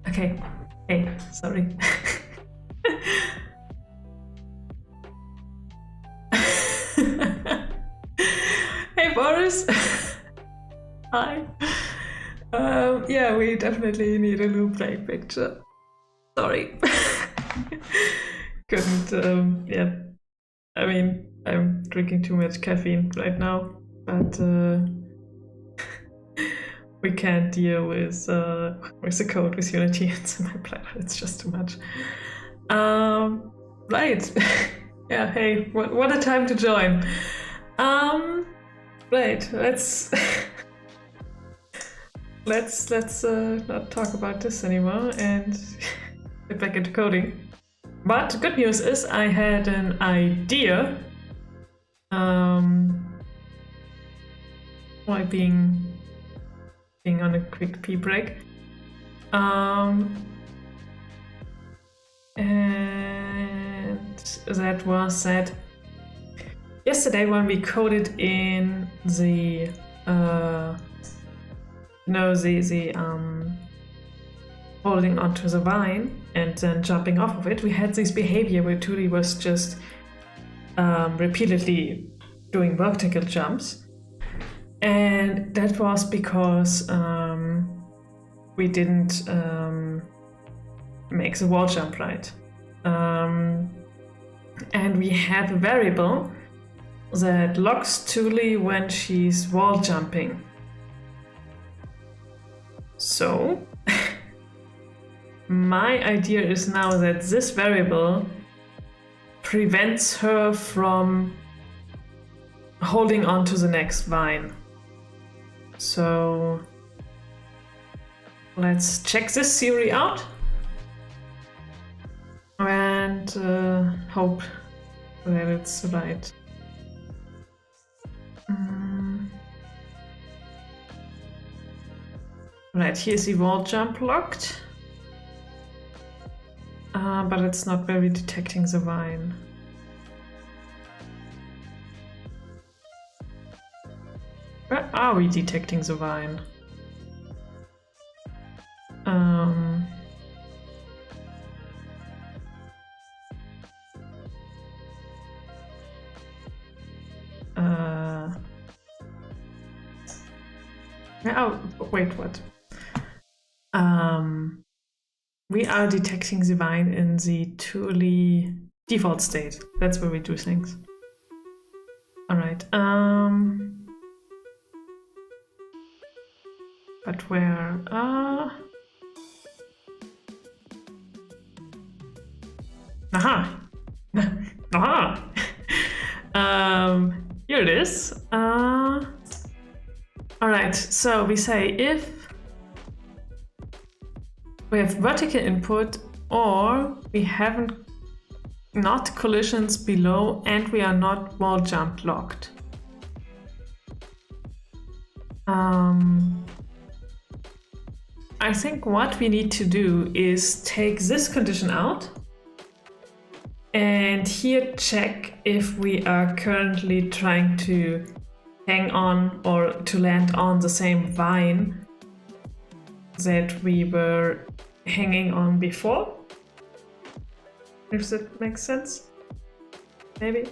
Okay. Hey, sorry. Hey, Boris. Hi. Yeah, we definitely need a new break picture. Sorry. Couldn't, yeah. I mean, I'm drinking too much caffeine right now, but we can't deal with the code with Unity and Semi-Planner. It's just too much. Right. Yeah, hey, what a time to join. Right, let's not talk about this anymore and get back into coding. But good news is I had an idea while being on a quick pee break. And that was that yesterday when we coded in the holding onto the vine and then jumping off of it, we had this behavior where Turi was just repeatedly doing vertical jumps. And that was because we didn't make the wall jump right. And we have a variable that locks Tuli when she's wall jumping. So my idea is now that this variable prevents her from holding on to the next vine. So let's check this theory out and hope that it's right. Right, here's the wall jump locked, but it's not very detecting the vine. Where are we detecting the vine? Oh, wait, what? We are detecting the vine in the Tuli default state. That's where we do things. All right. But where? Aha! Aha! Here it is. Alright, so we say if we have vertical input or we haven't not collisions below and we are not wall jump locked. I think what we need to do is take this condition out and here check if we are currently trying to hang on or to land on the same vine that we were hanging on before. If that makes sense, maybe.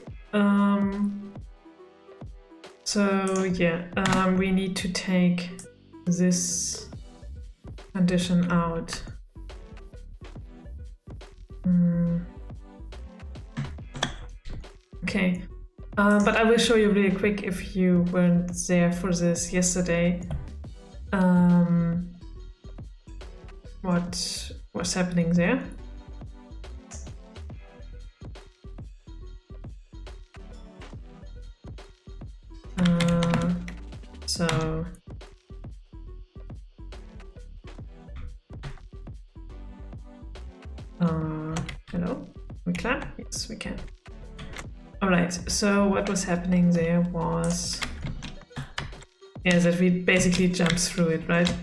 So yeah, we need to take this condition out. Okay, but I will show you really quick if you weren't there for this yesterday. What was happening there? So hello, we clap? Yes, we can. All right, so what was happening there was that we basically jumped through it, right?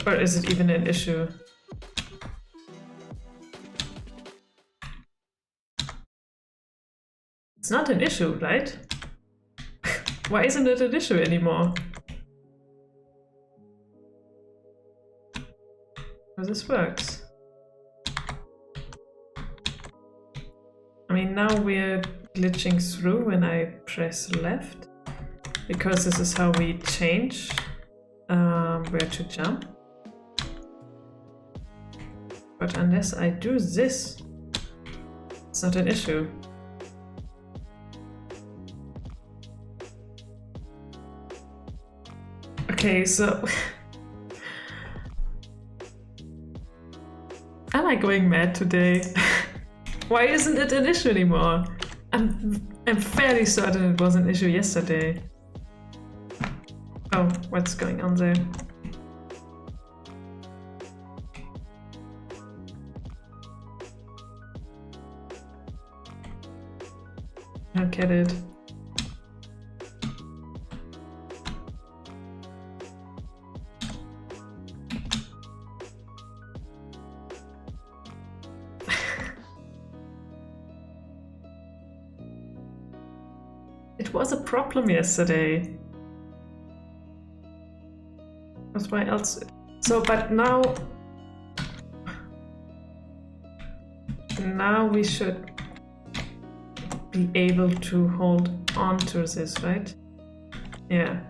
Or is it even an issue? It's not an issue, right? Why isn't it an issue anymore? So this works. I mean, now we're glitching through when I press left, because this is how we change where to jump. But unless I do this, it's not an issue. Okay, so am I going mad today? Why isn't it an issue anymore? I'm fairly certain it was an issue yesterday. Oh, what's going on there? I don't get it. It was a problem yesterday. That's why else. So, but now we should be able to hold on to this, right? Yeah.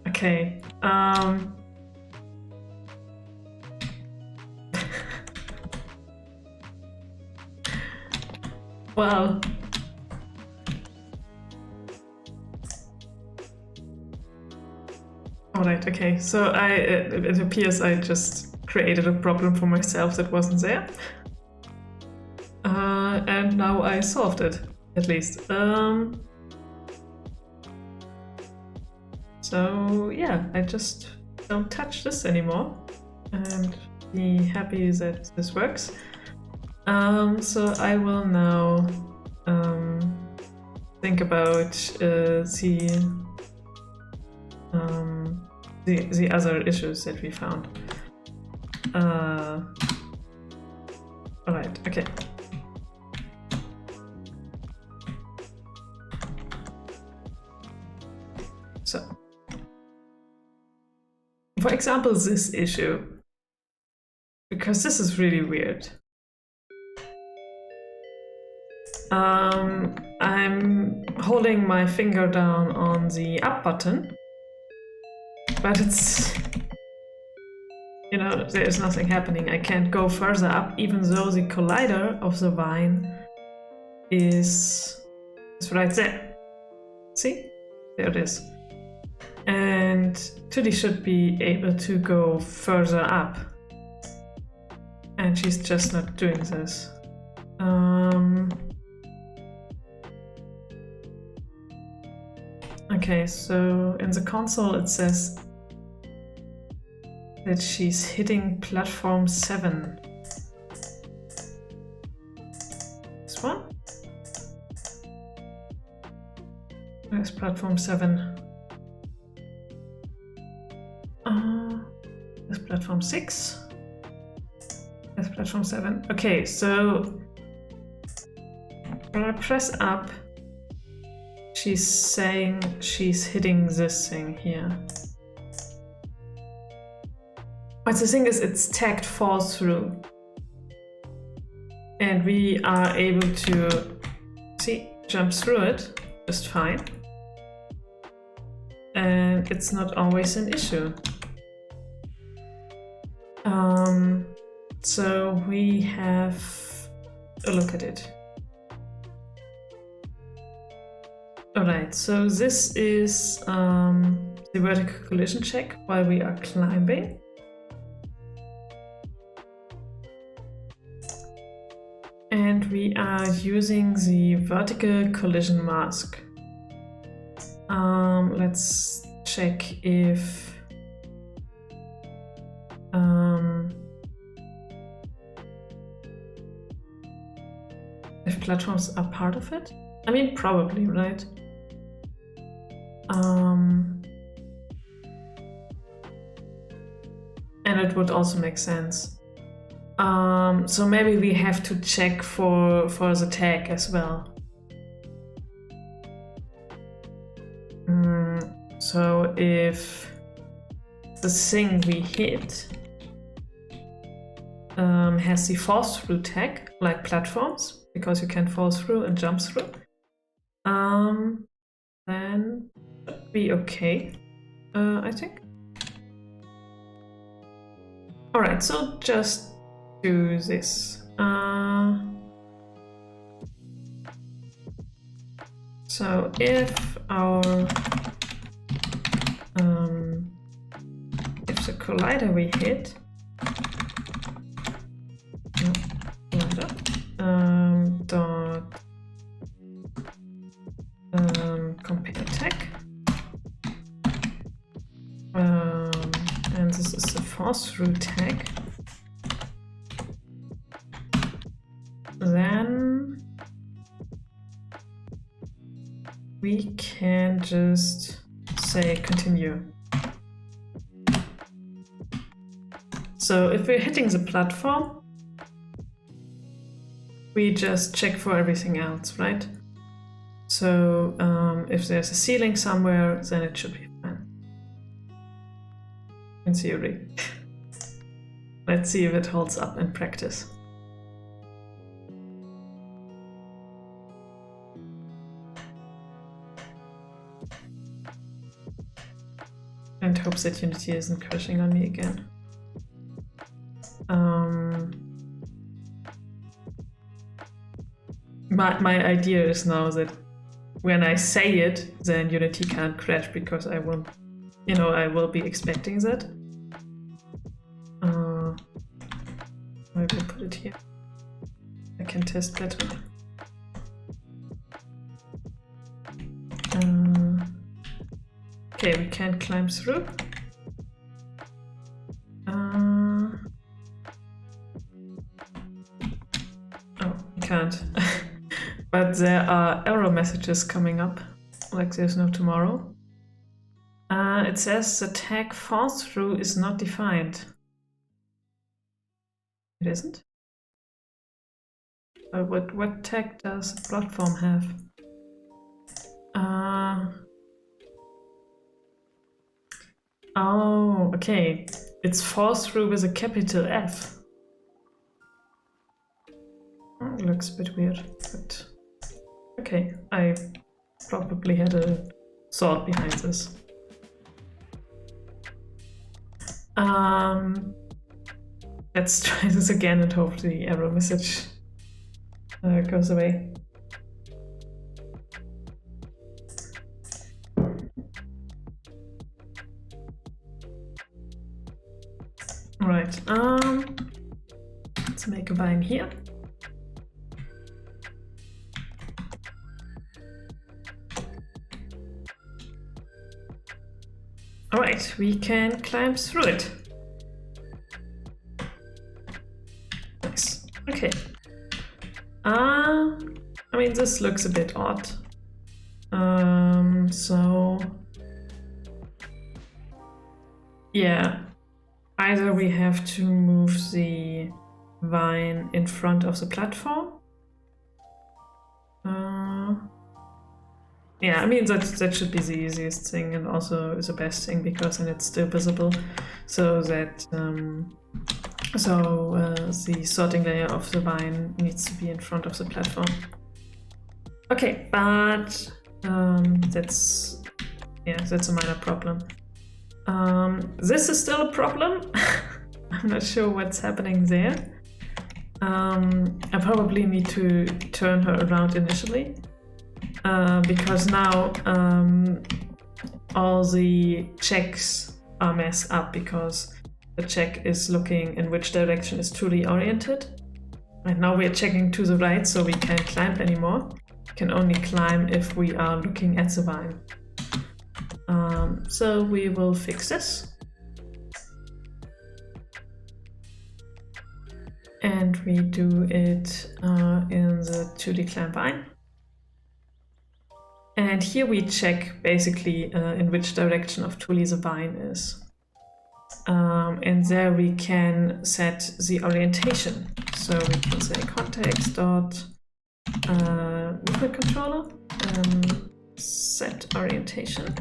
Okay. Well. Alright, okay. So it appears I just created a problem for myself that wasn't there. And now I solved it, at least. So yeah, I just don't touch this anymore and be happy that this works. So I will now think about the other issues that we found. Alright, okay. So, for example, this issue, because this is really weird. I'm holding my finger down on the up button, but it's, you know, there's nothing happening. I can't go further up, even though the collider of the vine is right there. See? There it is. And Tudi should be able to go further up. And she's just not doing this. Okay, so in the console it says that she's hitting platform 7. This one? Where's platform 7? There's platform 6. There's platform 7. Okay, so when I press up, she's saying she's hitting this thing here. But the thing is, it's tagged fall through. And we are able to, see, jump through it just fine. And it's not always an issue. So we have a look at it. Alright, so this is the vertical collision check while we are climbing. And we are using the vertical collision mask. Let's check if platforms are part of it. I mean, probably, right? And it would also make sense. So maybe we have to check for the tag as well. So if the thing we hit has the falls through tag, like platforms, because you can fall through and jump through, then should be okay, I think. Alright, so just do this. So if our if the collider we hit dot compare tag, and this is the force through tag, then we can just say continue. So if we're hitting the platform, we just check for everything else, right? So if there's a ceiling somewhere, then it should be fine. In theory. Let's see if it holds up in practice. And hope that Unity isn't crashing on me again. My idea is now that when I say it, then Unity can't crash because I won't, I will be expecting that. I will put it here. I can test better. Okay, we can't climb through. Oh, we can't. But there are error messages coming up, like there's no tomorrow. It says the tag falls through is not defined. It isn't? What tag does the platform have? Oh, okay. It's falls through with a capital F. Oh, it looks a bit weird, but okay. I probably had a thought behind this. Let's try this again and hope the error message goes away. Right, let's make a vine here. Alright, we can climb through it. Nice. Okay. I mean, this looks a bit odd. So yeah, either we have to move the vine in front of the platform. Yeah, I mean that should be the easiest thing and also the best thing because then it's still visible, so that the sorting layer of the vine needs to be in front of the platform. Okay, but that's a minor problem. This is still a problem. I'm not sure what's happening there. I probably need to turn her around initially. Because now all the checks are messed up because the check is looking in which direction is truly oriented. And now we're checking to the right, so we can't climb anymore. We can only climb if we are looking at the vine. So we will fix this. And we do it in the 2D climb vine. And here we check basically in which direction of Thule the vine is. and there we can set the orientation. So we can say context dot movement controller, set orientation.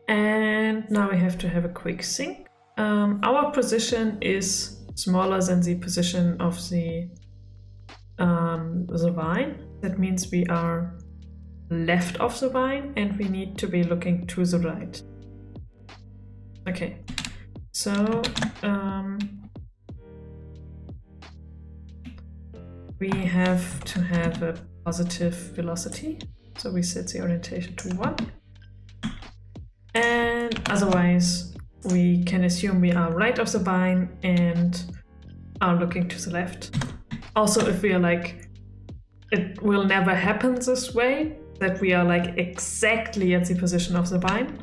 And now we have to have a quick sync. Our position is smaller than the position of the vine. That means we are left of the vine and we need to be looking to the right. Okay, so we have to have a positive velocity. So we set the orientation to 1. And otherwise, we can assume we are right of the vine and are looking to the left. Also, if we are like, it will never happen this way, that we are like exactly at the position of the vine.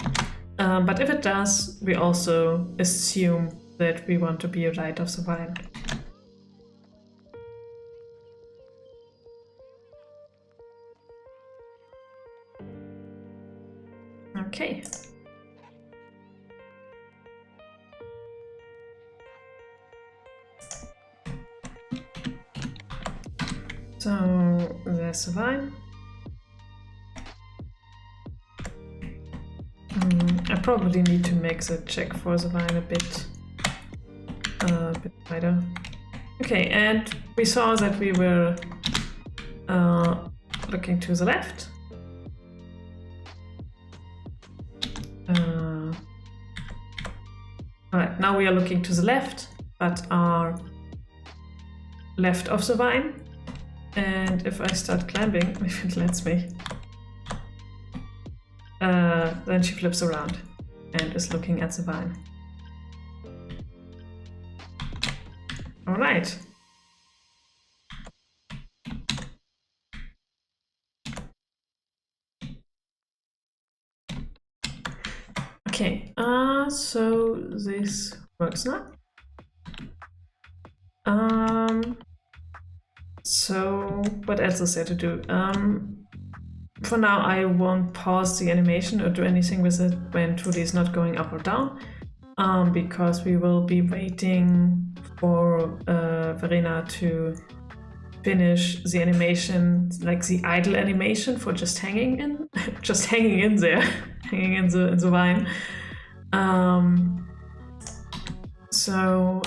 But if it does, we also assume that we want to be right of the vine. Okay. So there's the vine. I probably need to make the check for the vine a bit wider. Okay, and we saw that we were looking to the left. Alright, now we are looking to the left, but are left of the vine. And if I start climbing, if it lets me, then she flips around and is looking at the vine. All right. Okay, so this works now. So what else is there to do? For now, I won't pause the animation or do anything with it when Trudy is not going up or down, because we will be waiting for Verena to finish the animation, like the idle animation for just hanging in, just hanging in there, hanging in the vine. So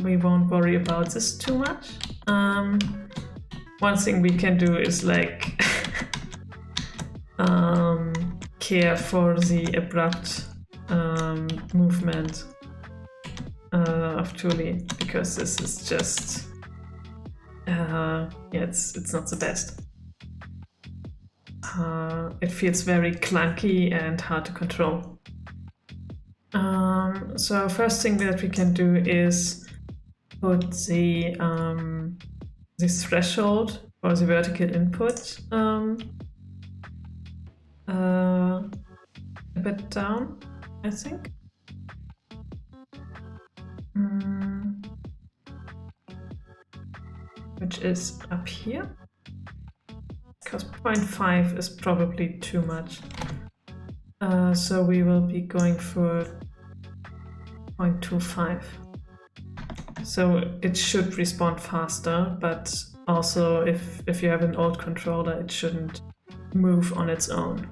we won't worry about this too much. One thing we can do is like care for the abrupt movement of Julie, because this is just yeah, it's not the best. It feels very clunky and hard to control. So first thing that we can do is put the threshold for the vertical input a bit down, I think. Which is up here, because 0.5 is probably too much. So we will be going for 0.25. So it should respond faster, but also if you have an old controller, it shouldn't move on its own.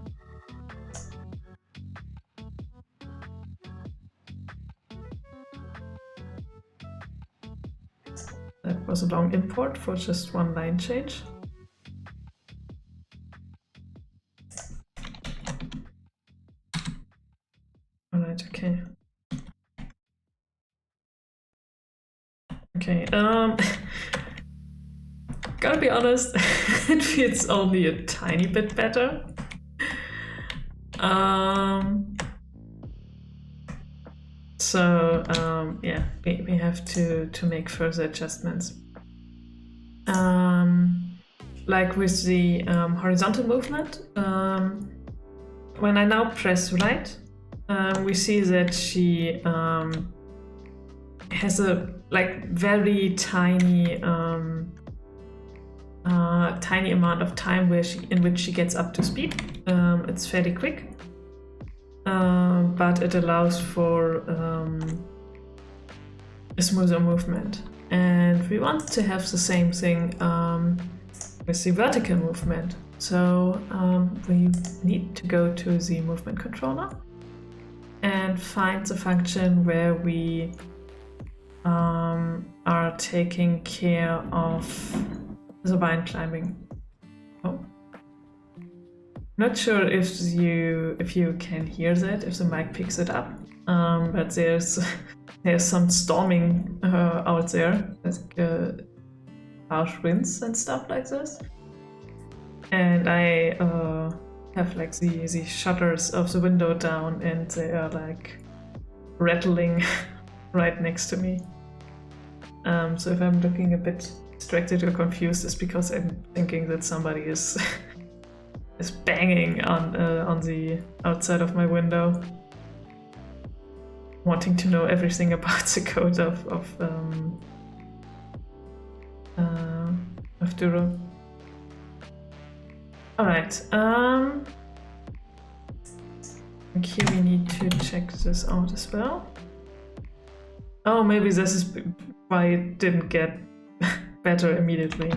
That was a long import for just one line change. All right, okay. Okay, gotta be honest, it feels only a tiny bit better. So yeah, we have to make further adjustments. Like with the horizontal movement, when I now press right, we see that she has a like very tiny tiny amount of time in which she gets up to speed. It's fairly quick. but it allows for a smoother movement. And we want to have the same thing with the vertical movement. So we need to go to the movement controller and find the function where we are taking care of the vine climbing. Oh. Not sure if you can hear that, if the mic picks it up, but there's some storming out there, like harsh winds and stuff like this. And I have like the shutters of the window down, and they are like rattling right next to me. So if I'm looking a bit distracted or confused, it's because I'm thinking that somebody is is banging on the outside of my window, wanting to know everything about the code of Duru. All right. I think here we need to check this out as well. Oh, maybe this is why it didn't get better immediately.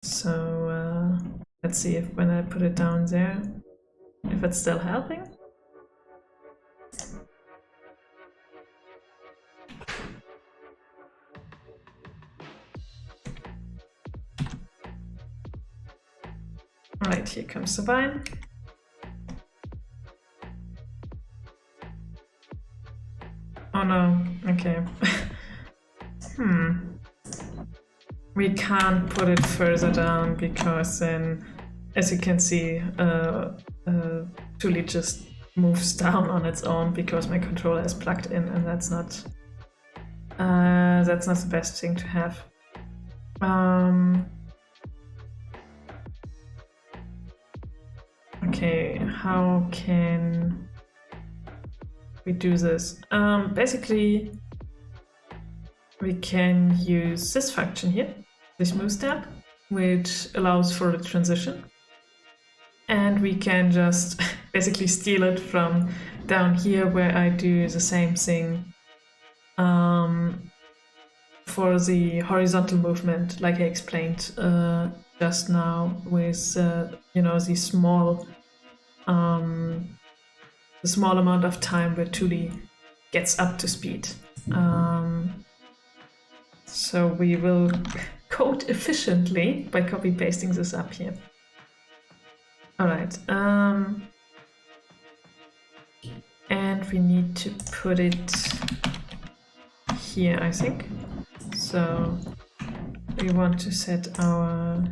So let's see if when I put it down there, if it's still helping. Alright, here comes the vine. Oh no, okay. We can't put it further down because then, as you can see, Tuli just moves down on its own because my controller is plugged in, and that's not the best thing to have. Okay, how can we do this? Basically, we can use this function here, this move step, which allows for a transition. And we can just basically steal it from down here where I do the same thing for the horizontal movement, like I explained just now with the small amount of time where Tuli gets up to speed. So we will code efficiently by copy pasting this up here. All right, and we need to put it here, I think. So we want to set our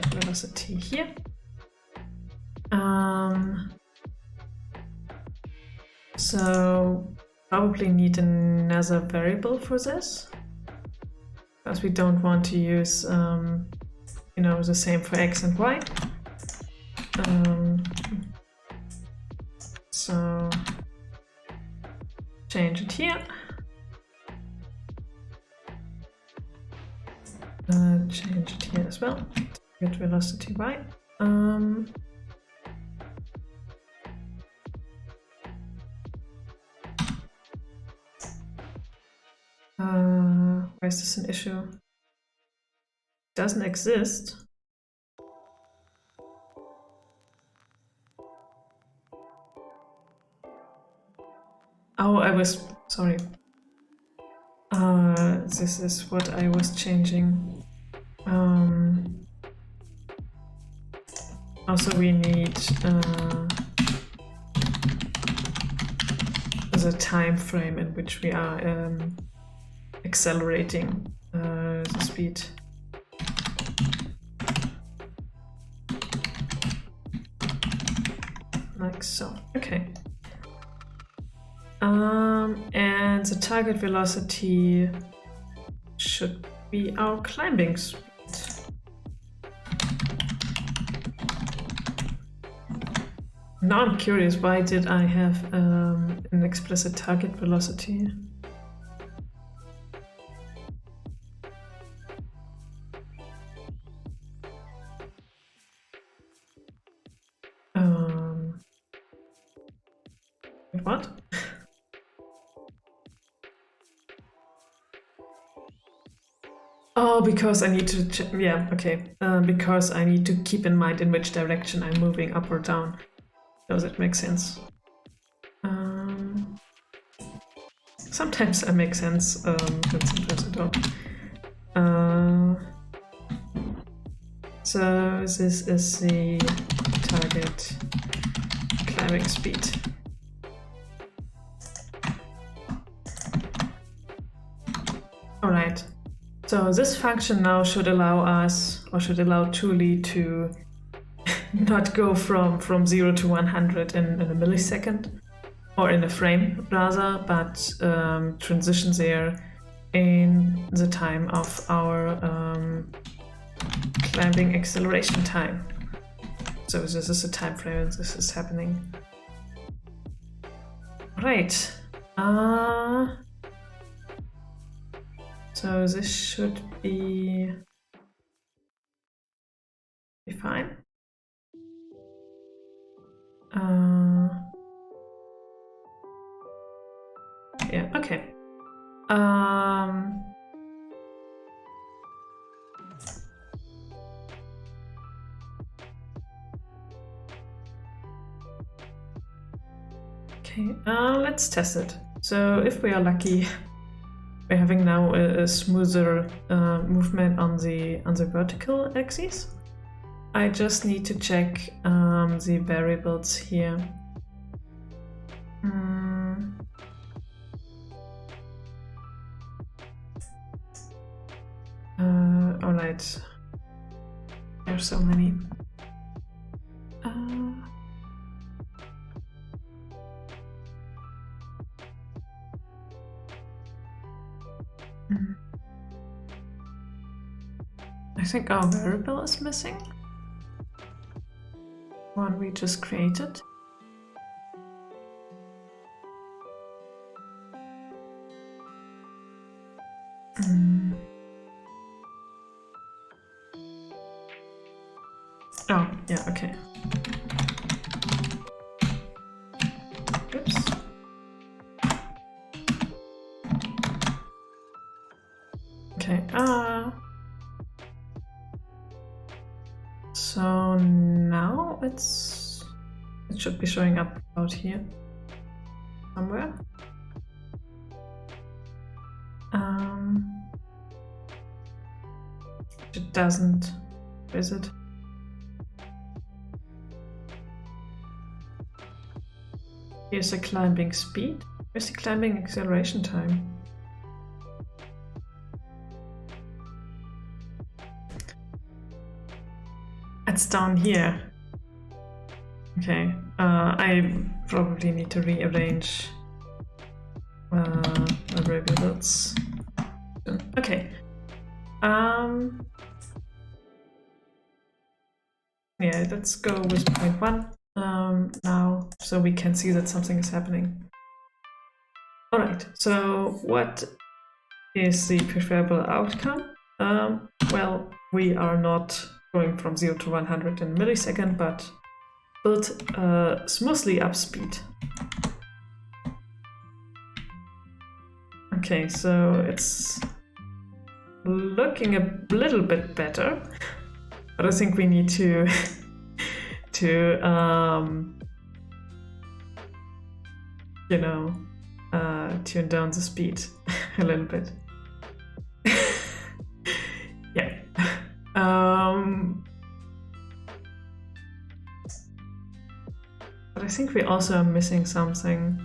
velocity here. So probably need another variable for this, because we don't want to use the same for x and y. So change it here. Change it here as well. Get velocity y. Why is this an issue? It doesn't exist. Oh, I was sorry. This is what I was changing. Also, we need the time frame in which we are accelerating the speed. Like so. Okay. And the target velocity should be our climbing speed. Now I'm curious, why did I have an explicit target velocity? What? Oh, because I need to, yeah, okay. Because I need to keep in mind in which direction I'm moving, up or down. Does it make sense? Sometimes I make sense, but sometimes I don't. So this is the target climbing speed. Alright. So this function now should allow us, or should allow Julie to not go from 0 to 100 in a millisecond, or in a frame rather, but transition there in the time of our climbing acceleration time. So this is a time frame and this is happening. Right. So this should be fine. Yeah, okay. Okay, let's test it. So if we are lucky, we're having now a smoother movement on the vertical axis. I just need to check the variables here. Alright. There's so many. I think our variable is missing. One we just created. Oh, yeah, okay. Oops. Okay, so now it should be showing up out here somewhere. It doesn't, is it? Here's the climbing speed. Where's the climbing acceleration time? It's down here. Okay, I probably need to rearrange my variables. Okay. Yeah, let's go with 0.1 now, so we can see that something is happening. Alright, so what is the preferable outcome? Well, we are not going from 0 to 100 in a millisecond, but build smoothly up speed. Okay, so it's looking a little bit better, but I think we need to you know, tune down the speed a little bit. Yeah. But I think we also are missing something.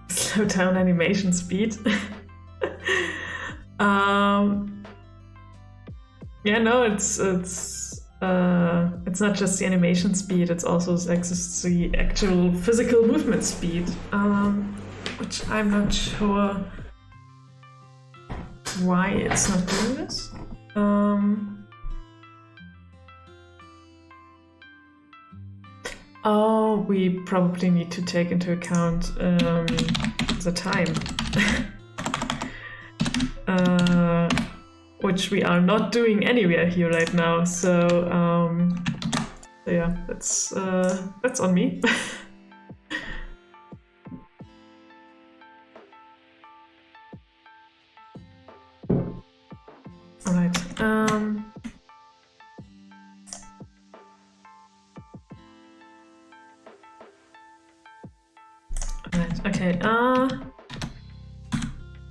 Slow down animation speed. Yeah, no, it's not just the animation speed, it's also like the actual physical movement speed, which I'm not sure why it's not doing this. Oh, we probably need to take into account the time. Which we are not doing anywhere here right now, so yeah. yeah, that's on me. All right. Right. Okay.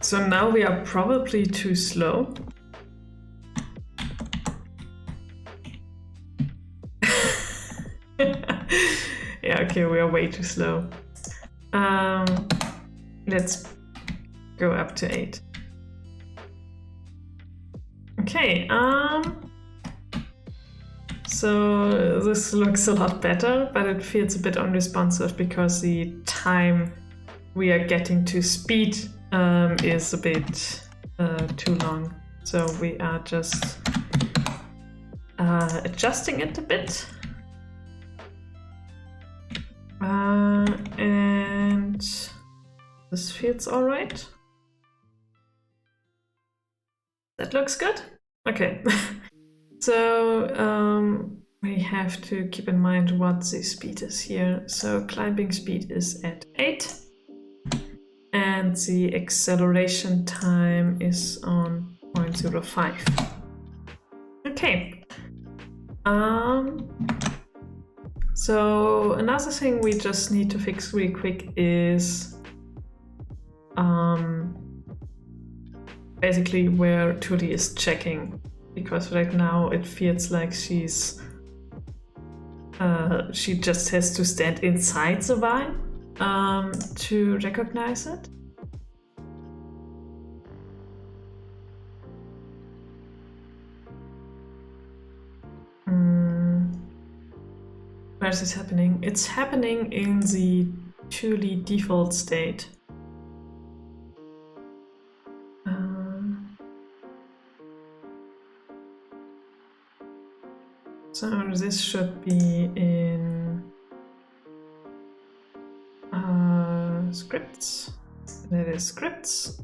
So now we are probably too slow. Yeah, okay, we are way too slow. Let's go up to 8. Okay, so this looks a lot better, but it feels a bit unresponsive because the time we are getting to speed is a bit too long. So we are just adjusting it a bit. And this feels all right. That looks good. Okay. So we have to keep in mind what the speed is here. So climbing speed is at 8. And the acceleration time is on 0.05. Okay. So another thing we just need to fix really quick is basically where Tuli is checking, because right now it feels like she just has to stand inside the vine to recognize it. Where is this happening? It's happening in the Tuli default state. So this should be in scripts. That is scripts.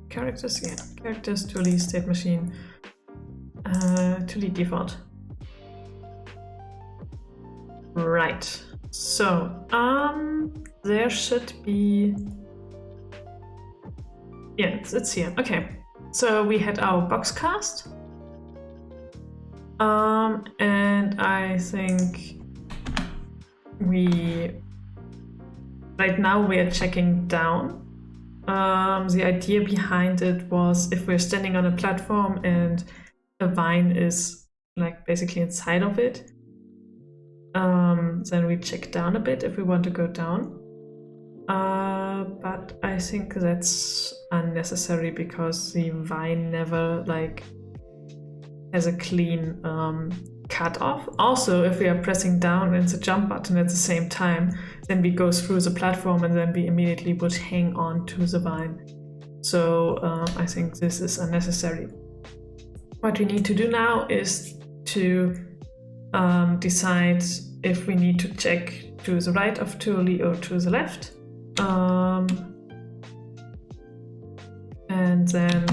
Characters, yeah. Characters, Tuli, state machine, Tuli default. Right. So, there should be... Yeah, it's here. Okay. So we had our box cast. And I think right now we are checking down. The idea behind it was if we're standing on a platform and a vine is like basically inside of it, then we check down a bit if we want to go down. But I think that's unnecessary because the vine never like has a clean cut off. Also, if we are pressing down and the jump button at the same time, then we go through the platform and then we immediately would hang on to the vine. So I think this is unnecessary. What we need to do now is to decide if we need to check to the right of Tuli or to the left. And then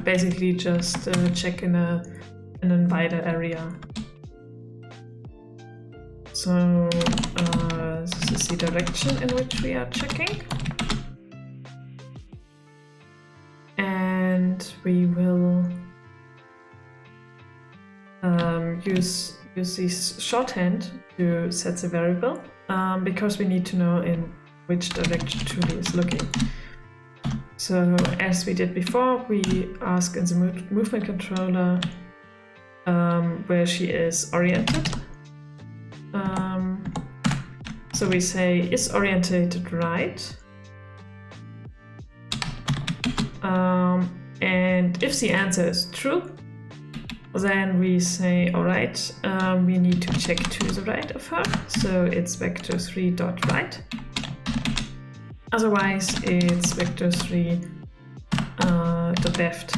basically just check in an wider area. So this is the direction in which we are checking. And we will use this shorthand to set the variable because we need to know in which direction Tuli is looking. So as we did before, we ask in the movement controller where she is oriented. So we say is orientated right. And if the answer is true, then we say, all right, we need to check to the right of her. So it's vector 3.right. Otherwise, it's vector 3 dot left.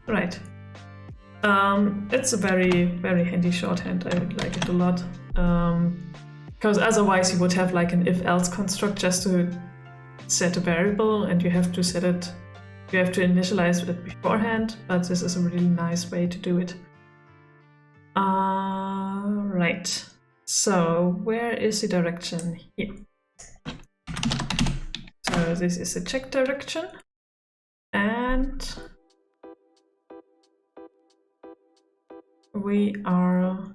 Right. It's a very, very handy shorthand. I like it a lot. Because otherwise you would have like an if-else construct just to set a variable, and you have to set it You have to initialize it beforehand, but this is a really nice way to do it. Right. So where is the direction? Here. So this is the check direction, and we are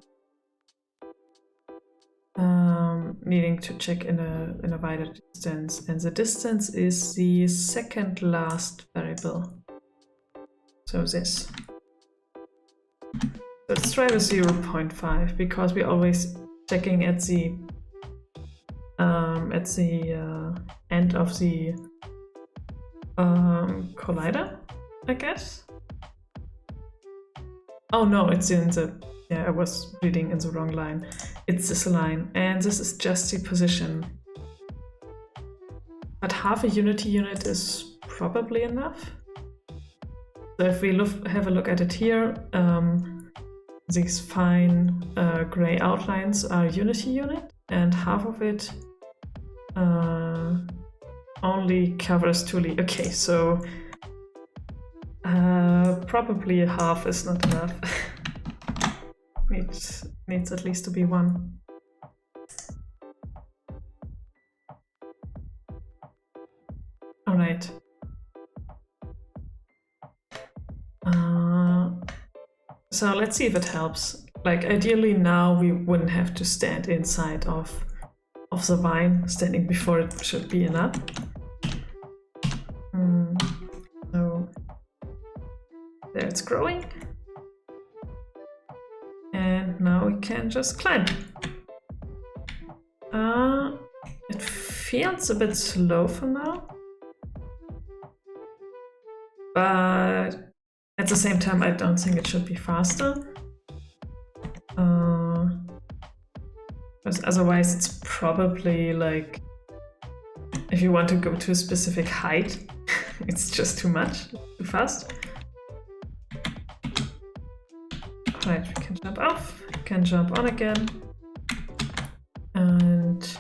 needing to check in a wider distance, and the distance is the second last variable. So this. Let's try with 0.5 because we're always checking at the end of the collider, I guess. Oh no, it's in the, yeah, I was reading in the wrong line. It's this line, and this is just the position. But half a unity unit is probably enough. So if we have a look at it here, these fine gray outlines are unity unit, and half of it only covers 2 Okay, so probably a half is not enough. needs at least to be 1. All right. So let's see if it helps. Like ideally now we wouldn't have to stand inside of the vine. Standing before it should be enough. So there it's growing. And now we can just climb. It feels a bit slow for now. But at the same time, I don't think it should be faster. Because otherwise it's probably like, if you want to go to a specific height, it's just too much, too fast. Right, we can jump off, we can jump on again. And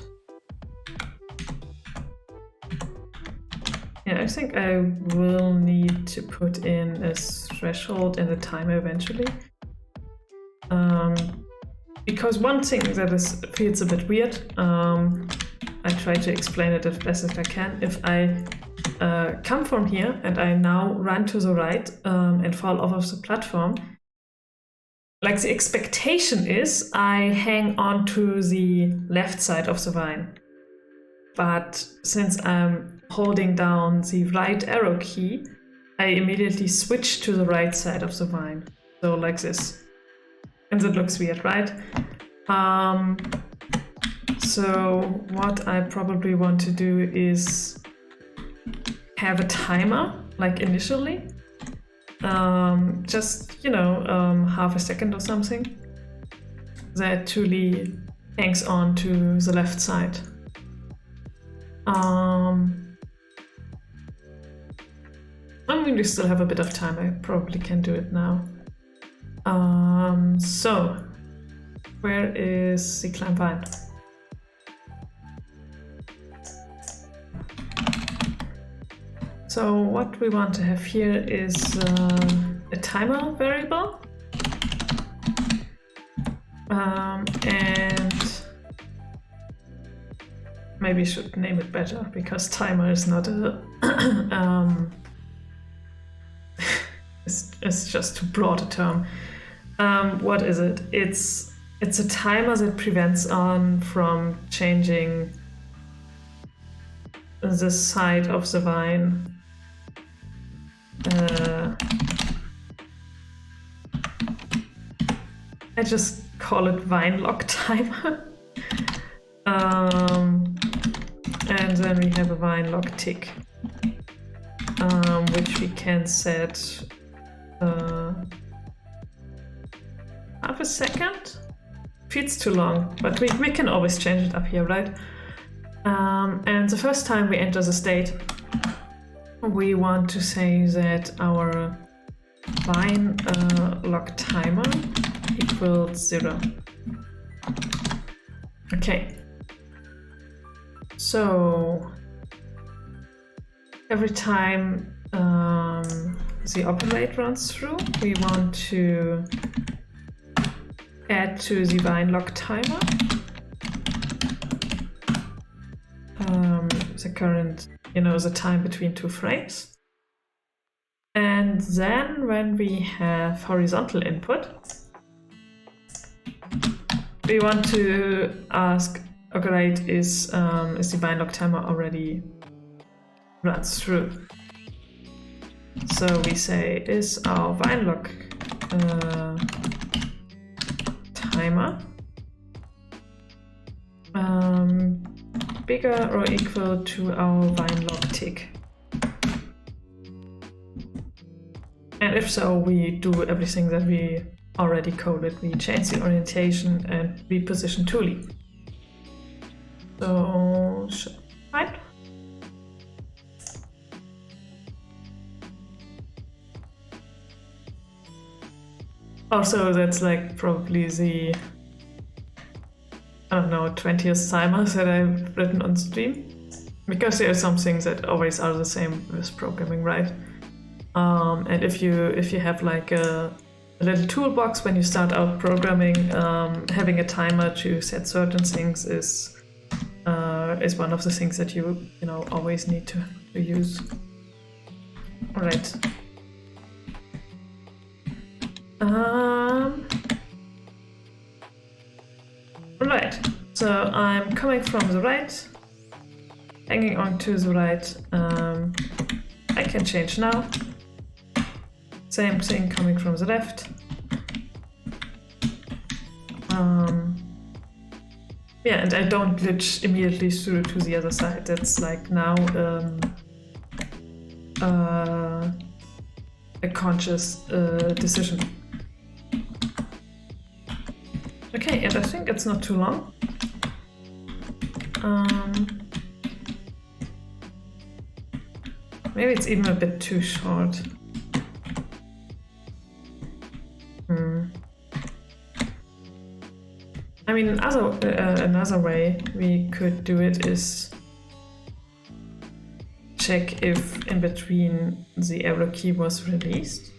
yeah, I think I will need to put in a threshold and a timer eventually. Because one thing that feels a bit weird, I try to explain it as best as I can. If I come from here and I now run to the right and fall off of the platform, like the expectation is I hang on to the left side of the vine. But since I'm holding down the right arrow key, I immediately switch to the right side of the vine. So like this. And that looks weird, right? So what I probably want to do is have a timer, like initially. Just, you know, half a second or something. That truly hangs on to the left side. I mean, we still have a bit of time. I probably can do it now. So, where is the climb vine? So what we want to have here is a timer variable. And maybe I should name it better because timer is not a it's just too broad a term. What is it? It's a timer that prevents on from changing the side of the vine. I just call it vine lock timer. And then we have a vine lock tick, which we can set half a second. Feels too long, but we can always change it up here, right? And the first time we enter the state, we want to say that our vine lock timer equals 0. Okay. So every time the operate runs through, we want to add to the vine lock timer the current, the time between 2 frames. And then when we have horizontal input, we want to ask, okay, right, is the vine lock timer already runs through? So we say, is our vine lock timer bigger or equal to our vine lock tick? And if so, we do everything that we already coded. We change the orientation and reposition Thule. So, right? Also, that's like probably the, I don't know, 20th timer that I've written on stream. Because there are some things that always are the same with programming, right? And if you have like a little toolbox when you start out programming, having a timer to set certain things is one of the things that you always need to use. All right. Right. So I'm coming from the right, hanging on to the right. I can change now. Same thing coming from the left. Yeah, and I don't glitch immediately through to the other side. That's like now a conscious decision. Okay, and I think it's not too long. Maybe it's even a bit too short. I mean, another way we could do it is check if in between the arrow key was released.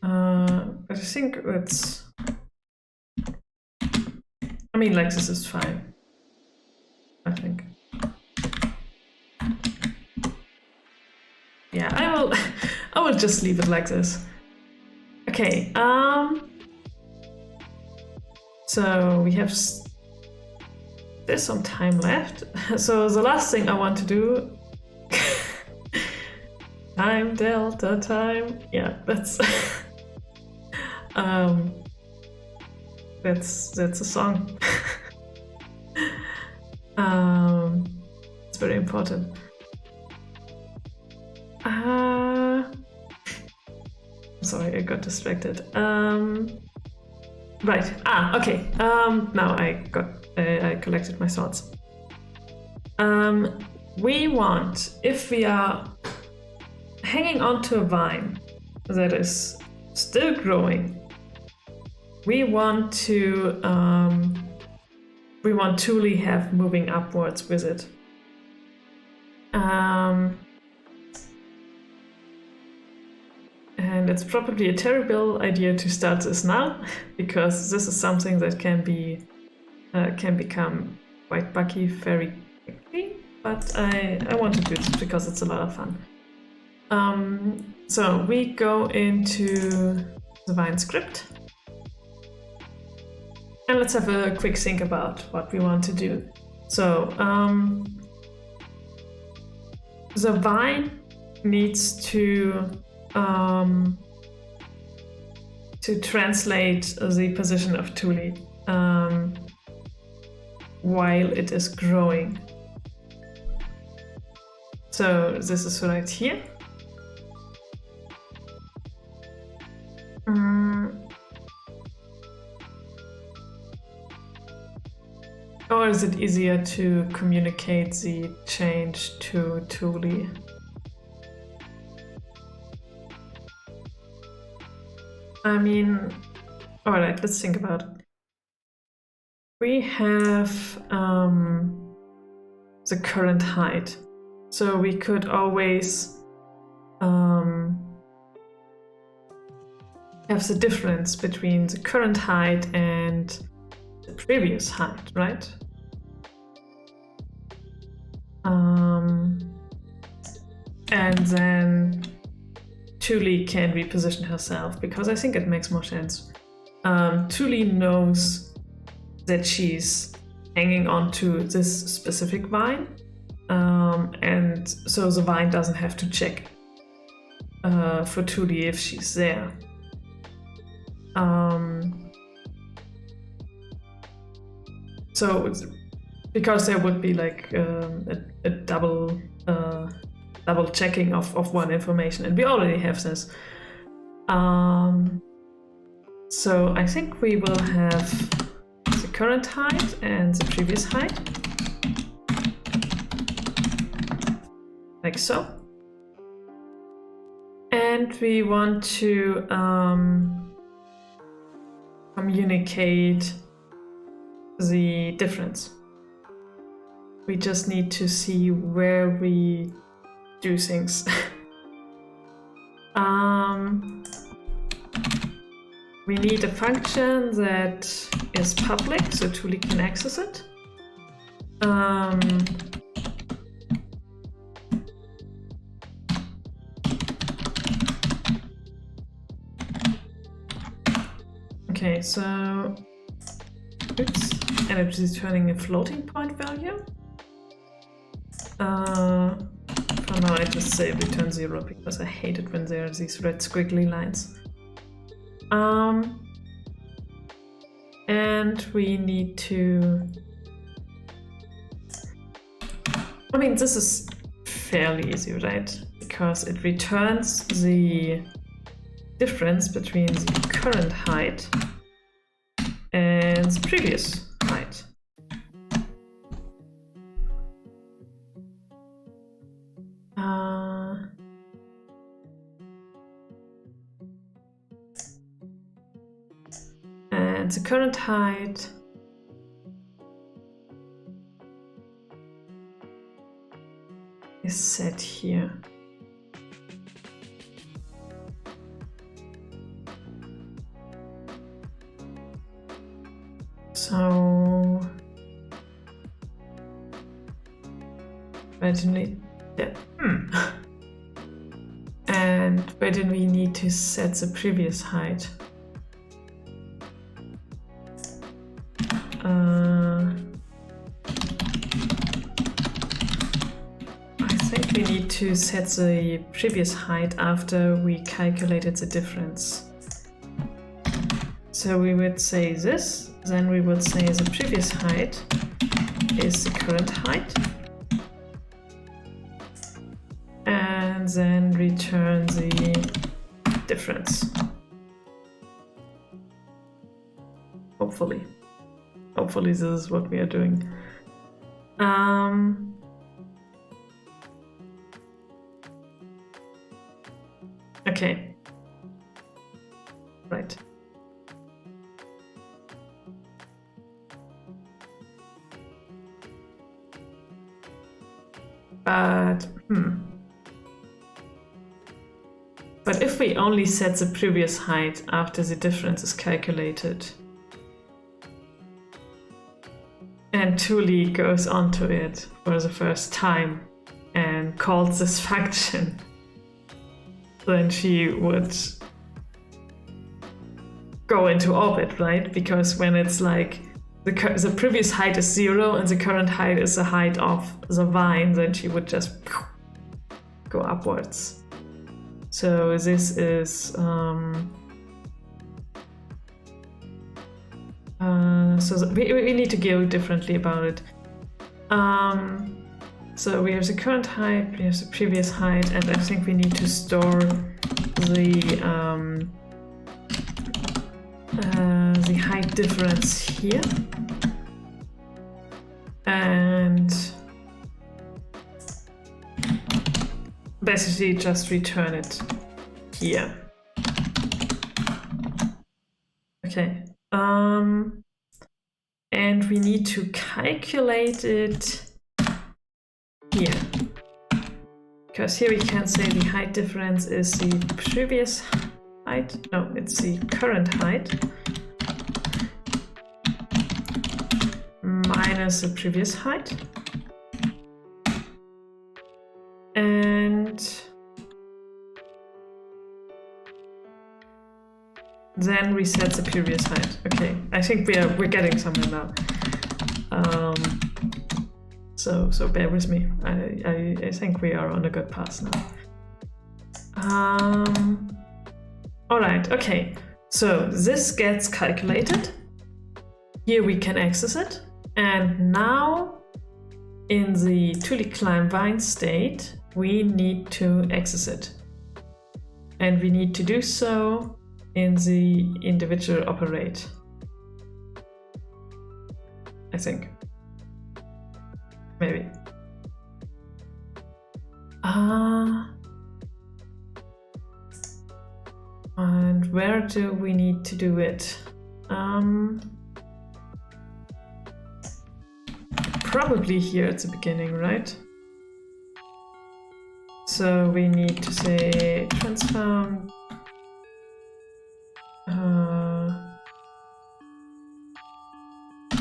But I think it's... I mean, like, this is fine, I think. Yeah, I will just leave it like this. Okay, so we have there's some time left. So the last thing I want to do, time delta time. Yeah, that's that's a song. It's very important. Sorry, I got distracted. Right. Okay. Now I collected my thoughts. We want, if we are hanging onto a vine that is still growing, we want to Thule have moving upwards with it. And it's probably a terrible idea to start this now, because this is something that can become quite buggy very quickly. But I want to do this because it's a lot of fun. So we go into the Vine script, and let's have a quick think about what we want to do. So the Vine needs to translate the position of Thule while it is growing. So this is right here. Or is it easier to communicate the change to Thule? I mean, alright, let's think about it. We have the current height. So we could always have the difference between the current height and the previous height, right? And then Thule can reposition herself, because I think it makes more sense. Thule knows that she's hanging on to this specific vine, and so the vine doesn't have to check for Thule if she's there. So because there would be like a double checking of one information, and we already have this. So I think we will have the current height and the previous height, like so. And we want to communicate the difference. We just need to see where we do things. We need a function that is public, so Thule can access it. Okay, so oops, and it's returning a floating point value. For now I just say return 0 because I hate it when there are these red squiggly lines. And we need to... I mean, this is fairly easy, right? Because it returns the difference between the current height and the previous height. And the current height is set here. So where do we and where do we need to set the previous height? I think we need to set the previous height after we calculated the difference. So we would say this, then we would say the previous height is the current height, and then return the difference. Hopefully. Hopefully this is what we are doing. Okay. Right. But if we only set the previous height after the difference is calculated, and Thule goes onto it for the first time and calls this function, then she would go into orbit, right? Because when it's like the previous height is 0 and the current height is the height of the vine, then she would just go upwards. So this is so we need to go differently about it. So we have the current height, we have the previous height, and I think we need to store the height difference here, and basically just return it here. Okay. And we need to calculate it here. because here we can say the height difference is the previous height. No, it's the current height minus the previous height. And then reset the previous height. Okay, I think we're getting somewhere now. So bear with me. I think we are on a good path now. All right. Okay. So this gets calculated. Here we can access it, and now in the Tuli climb vine state, we need to access it, and we need to do so in the individual operate, I think. Maybe. And where do we need to do it? Probably here at the beginning, right? So we need to say transform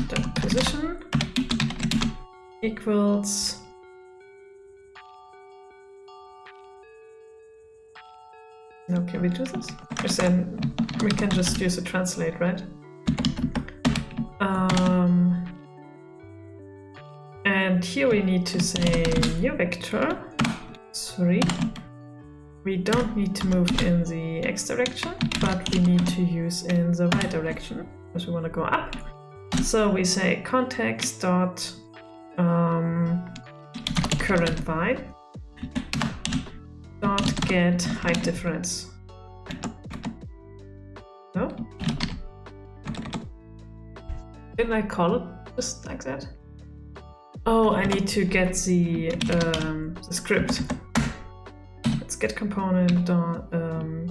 the position equals no, can we do this? Because then we can just use a translate, right? And here we need to say new vector 3. We don't need to move in the x direction, but we need to use in the y direction because we want to go up. So we say context dot current y dot get height difference. No? Didn't I call it just like that? Oh, I need to get the script. Let's get component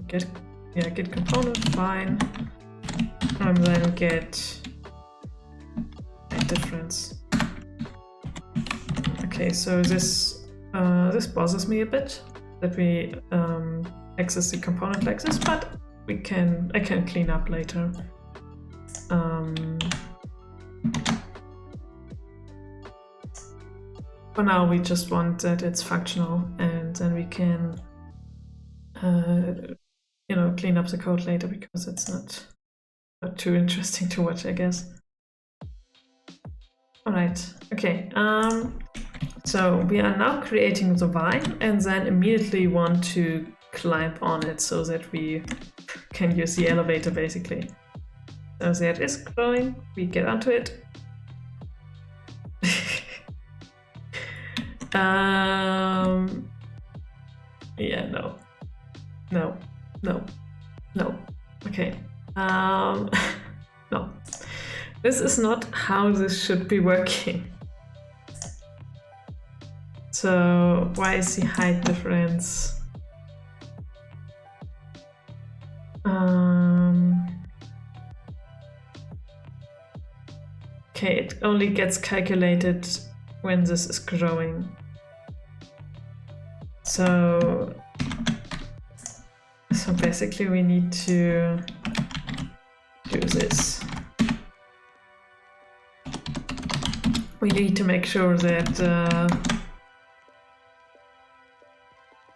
get component fine, and then get height difference. Okay, so this bothers me a bit that we access the component like this, but I can clean up later. For now, we just want that it's functional, and then we can, clean up the code later because it's not too interesting to watch, I guess. All right. Okay. So we are now creating the vine, and then immediately want to climb on it so that we can use the elevator, basically. So that is growing. We get onto it. Yeah, no. Okay. No. This is not how this should be working. So why is the height difference? Okay, it only gets calculated when this is growing. So basically we need to do this. We need to make sure that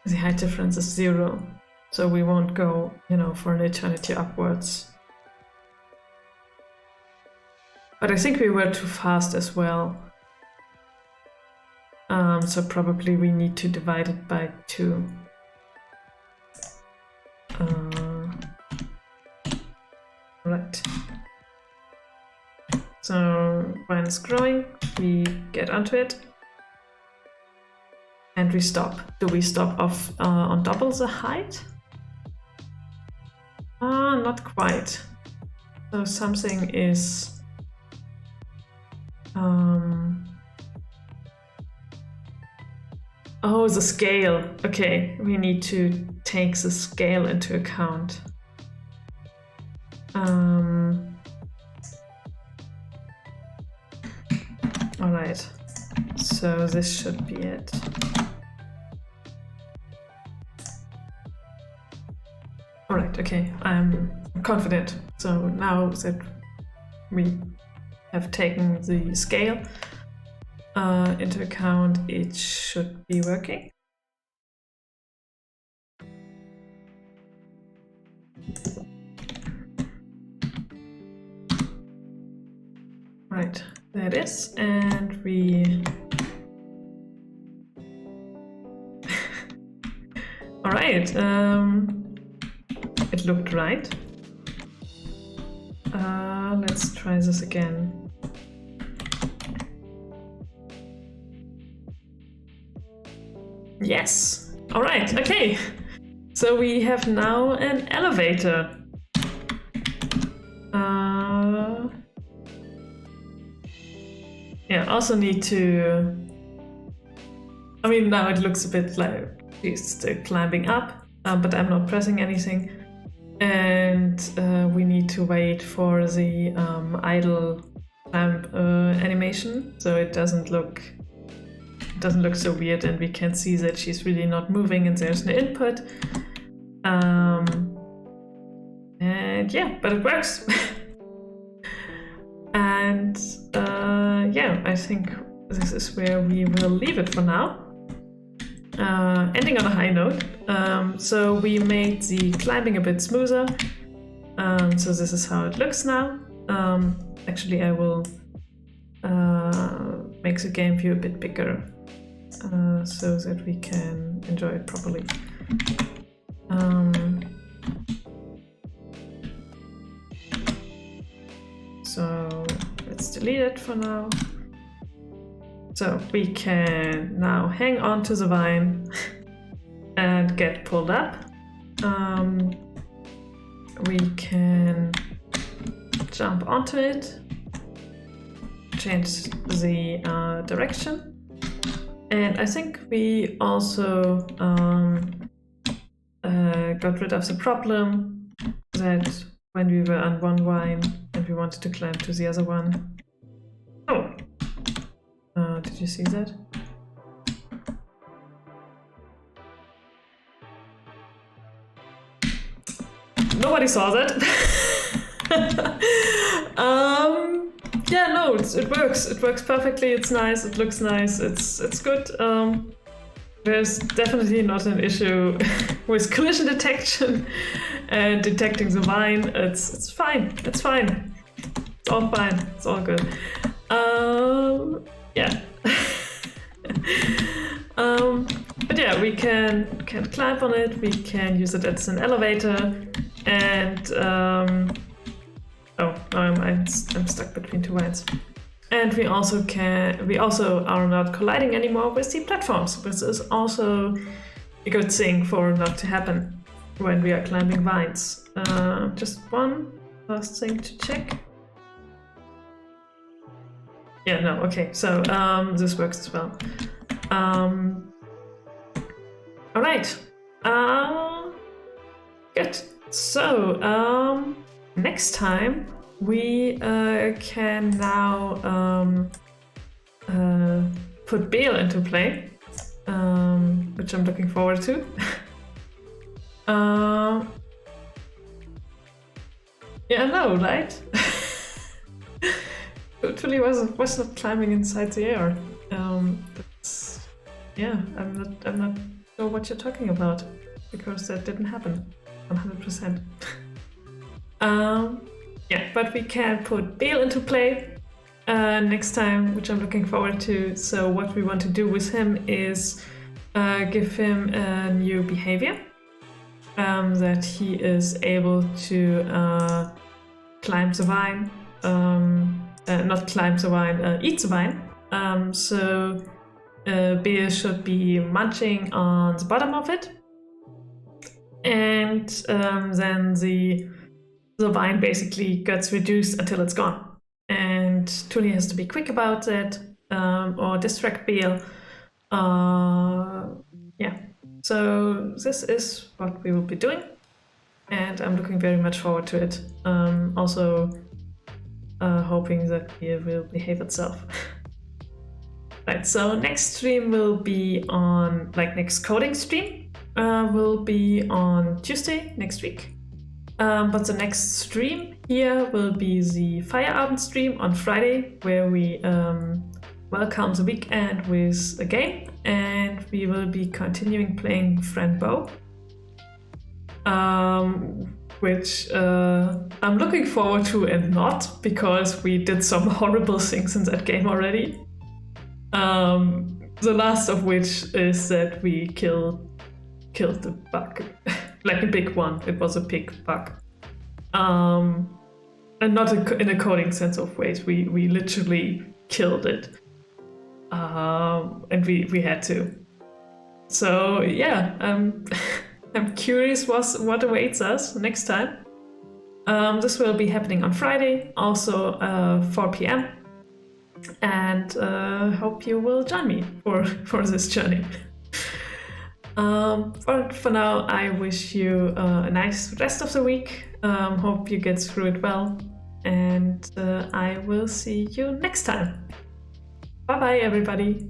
the height difference is 0, so we won't go, for an eternity upwards. But I think we were too fast as well. So probably we need to divide it by 2. Right. So when it's growing, we get onto it. And we stop. Do we stop off on double the height? Not quite. So something is... Oh, the scale. Okay, we need to take the scale into account. All right. So this should be it. Alright, okay, I'm confident. So now that we have taken the scale into account, it should be working. Right, there it is, and we... Alright, it looked right. Let's try this again. Yes! Alright, okay. So we have now an elevator. Yeah, also need to... I mean, now it looks a bit like she's climbing up, but I'm not pressing anything. And we need to wait for the idle climb animation, so it doesn't look so weird, and we can see that she's really not moving and there's no input. And yeah, but it works. And yeah, I think this is where we will leave it for now. Ending on a high note. So we made the climbing a bit smoother. So this is how it looks now. Actually, I will make the game view a bit bigger so that we can enjoy it properly. So let's delete it for now. So we can now hang on to the vine and get pulled up. We can jump onto it, change the direction, and I think we also got rid of the problem that when we were on one vine and we wanted to climb to the other one. Oh! Did you see that? Nobody saw that. Yeah, no, it works. It works perfectly. It's nice. It looks nice. It's good. There's definitely not an issue with collision detection and detecting the vine. It's fine. It's fine. It's all fine. It's all good. Yeah. But yeah, we can climb on it. We can use it as an elevator, and oh, I'm stuck between two vines. And we also are not colliding anymore with the platforms, which is also a good thing for not to happen when we are climbing vines. Just one last thing to check. Yeah, no, okay, so this works as well. Alright. Good. So, next time we can now put Bale into play, which I'm looking forward to. Yeah, no, right? Totally was not climbing inside the air. Yeah, I'm not sure what you're talking about, because that didn't happen 100%. Yeah, but we can put Bale into play next time, which I'm looking forward to. So what we want to do with him is give him a new behavior, that he is able to climb the vine, not climb the vine, eat the vine. So Bale should be munching on the bottom of it, and then the vine basically gets reduced until it's gone. And Tuli has to be quick about it, or distract Bale. Yeah, so this is what we will be doing, and I'm looking very much forward to it. Also hoping that Bale will behave itself. Right, so next stream will be on, next coding stream will be on Tuesday next week. But the next stream here will be the Feierabend stream on Friday, where we welcome the weekend with a game, and we will be continuing playing Friend Bow, which I'm looking forward to and not, because we did some horrible things in that game already. The last of which is that we killed the bug. Like a big one. It was a pig bug. And not in a coding sense of ways. We literally killed it. And we had to. So yeah, I'm curious what awaits us next time. This will be happening on Friday, also 4 p.m. And hope you will join me for this journey. For now, I wish you a nice rest of the week. Hope you get through it well, and I will see you next time. Bye bye, everybody.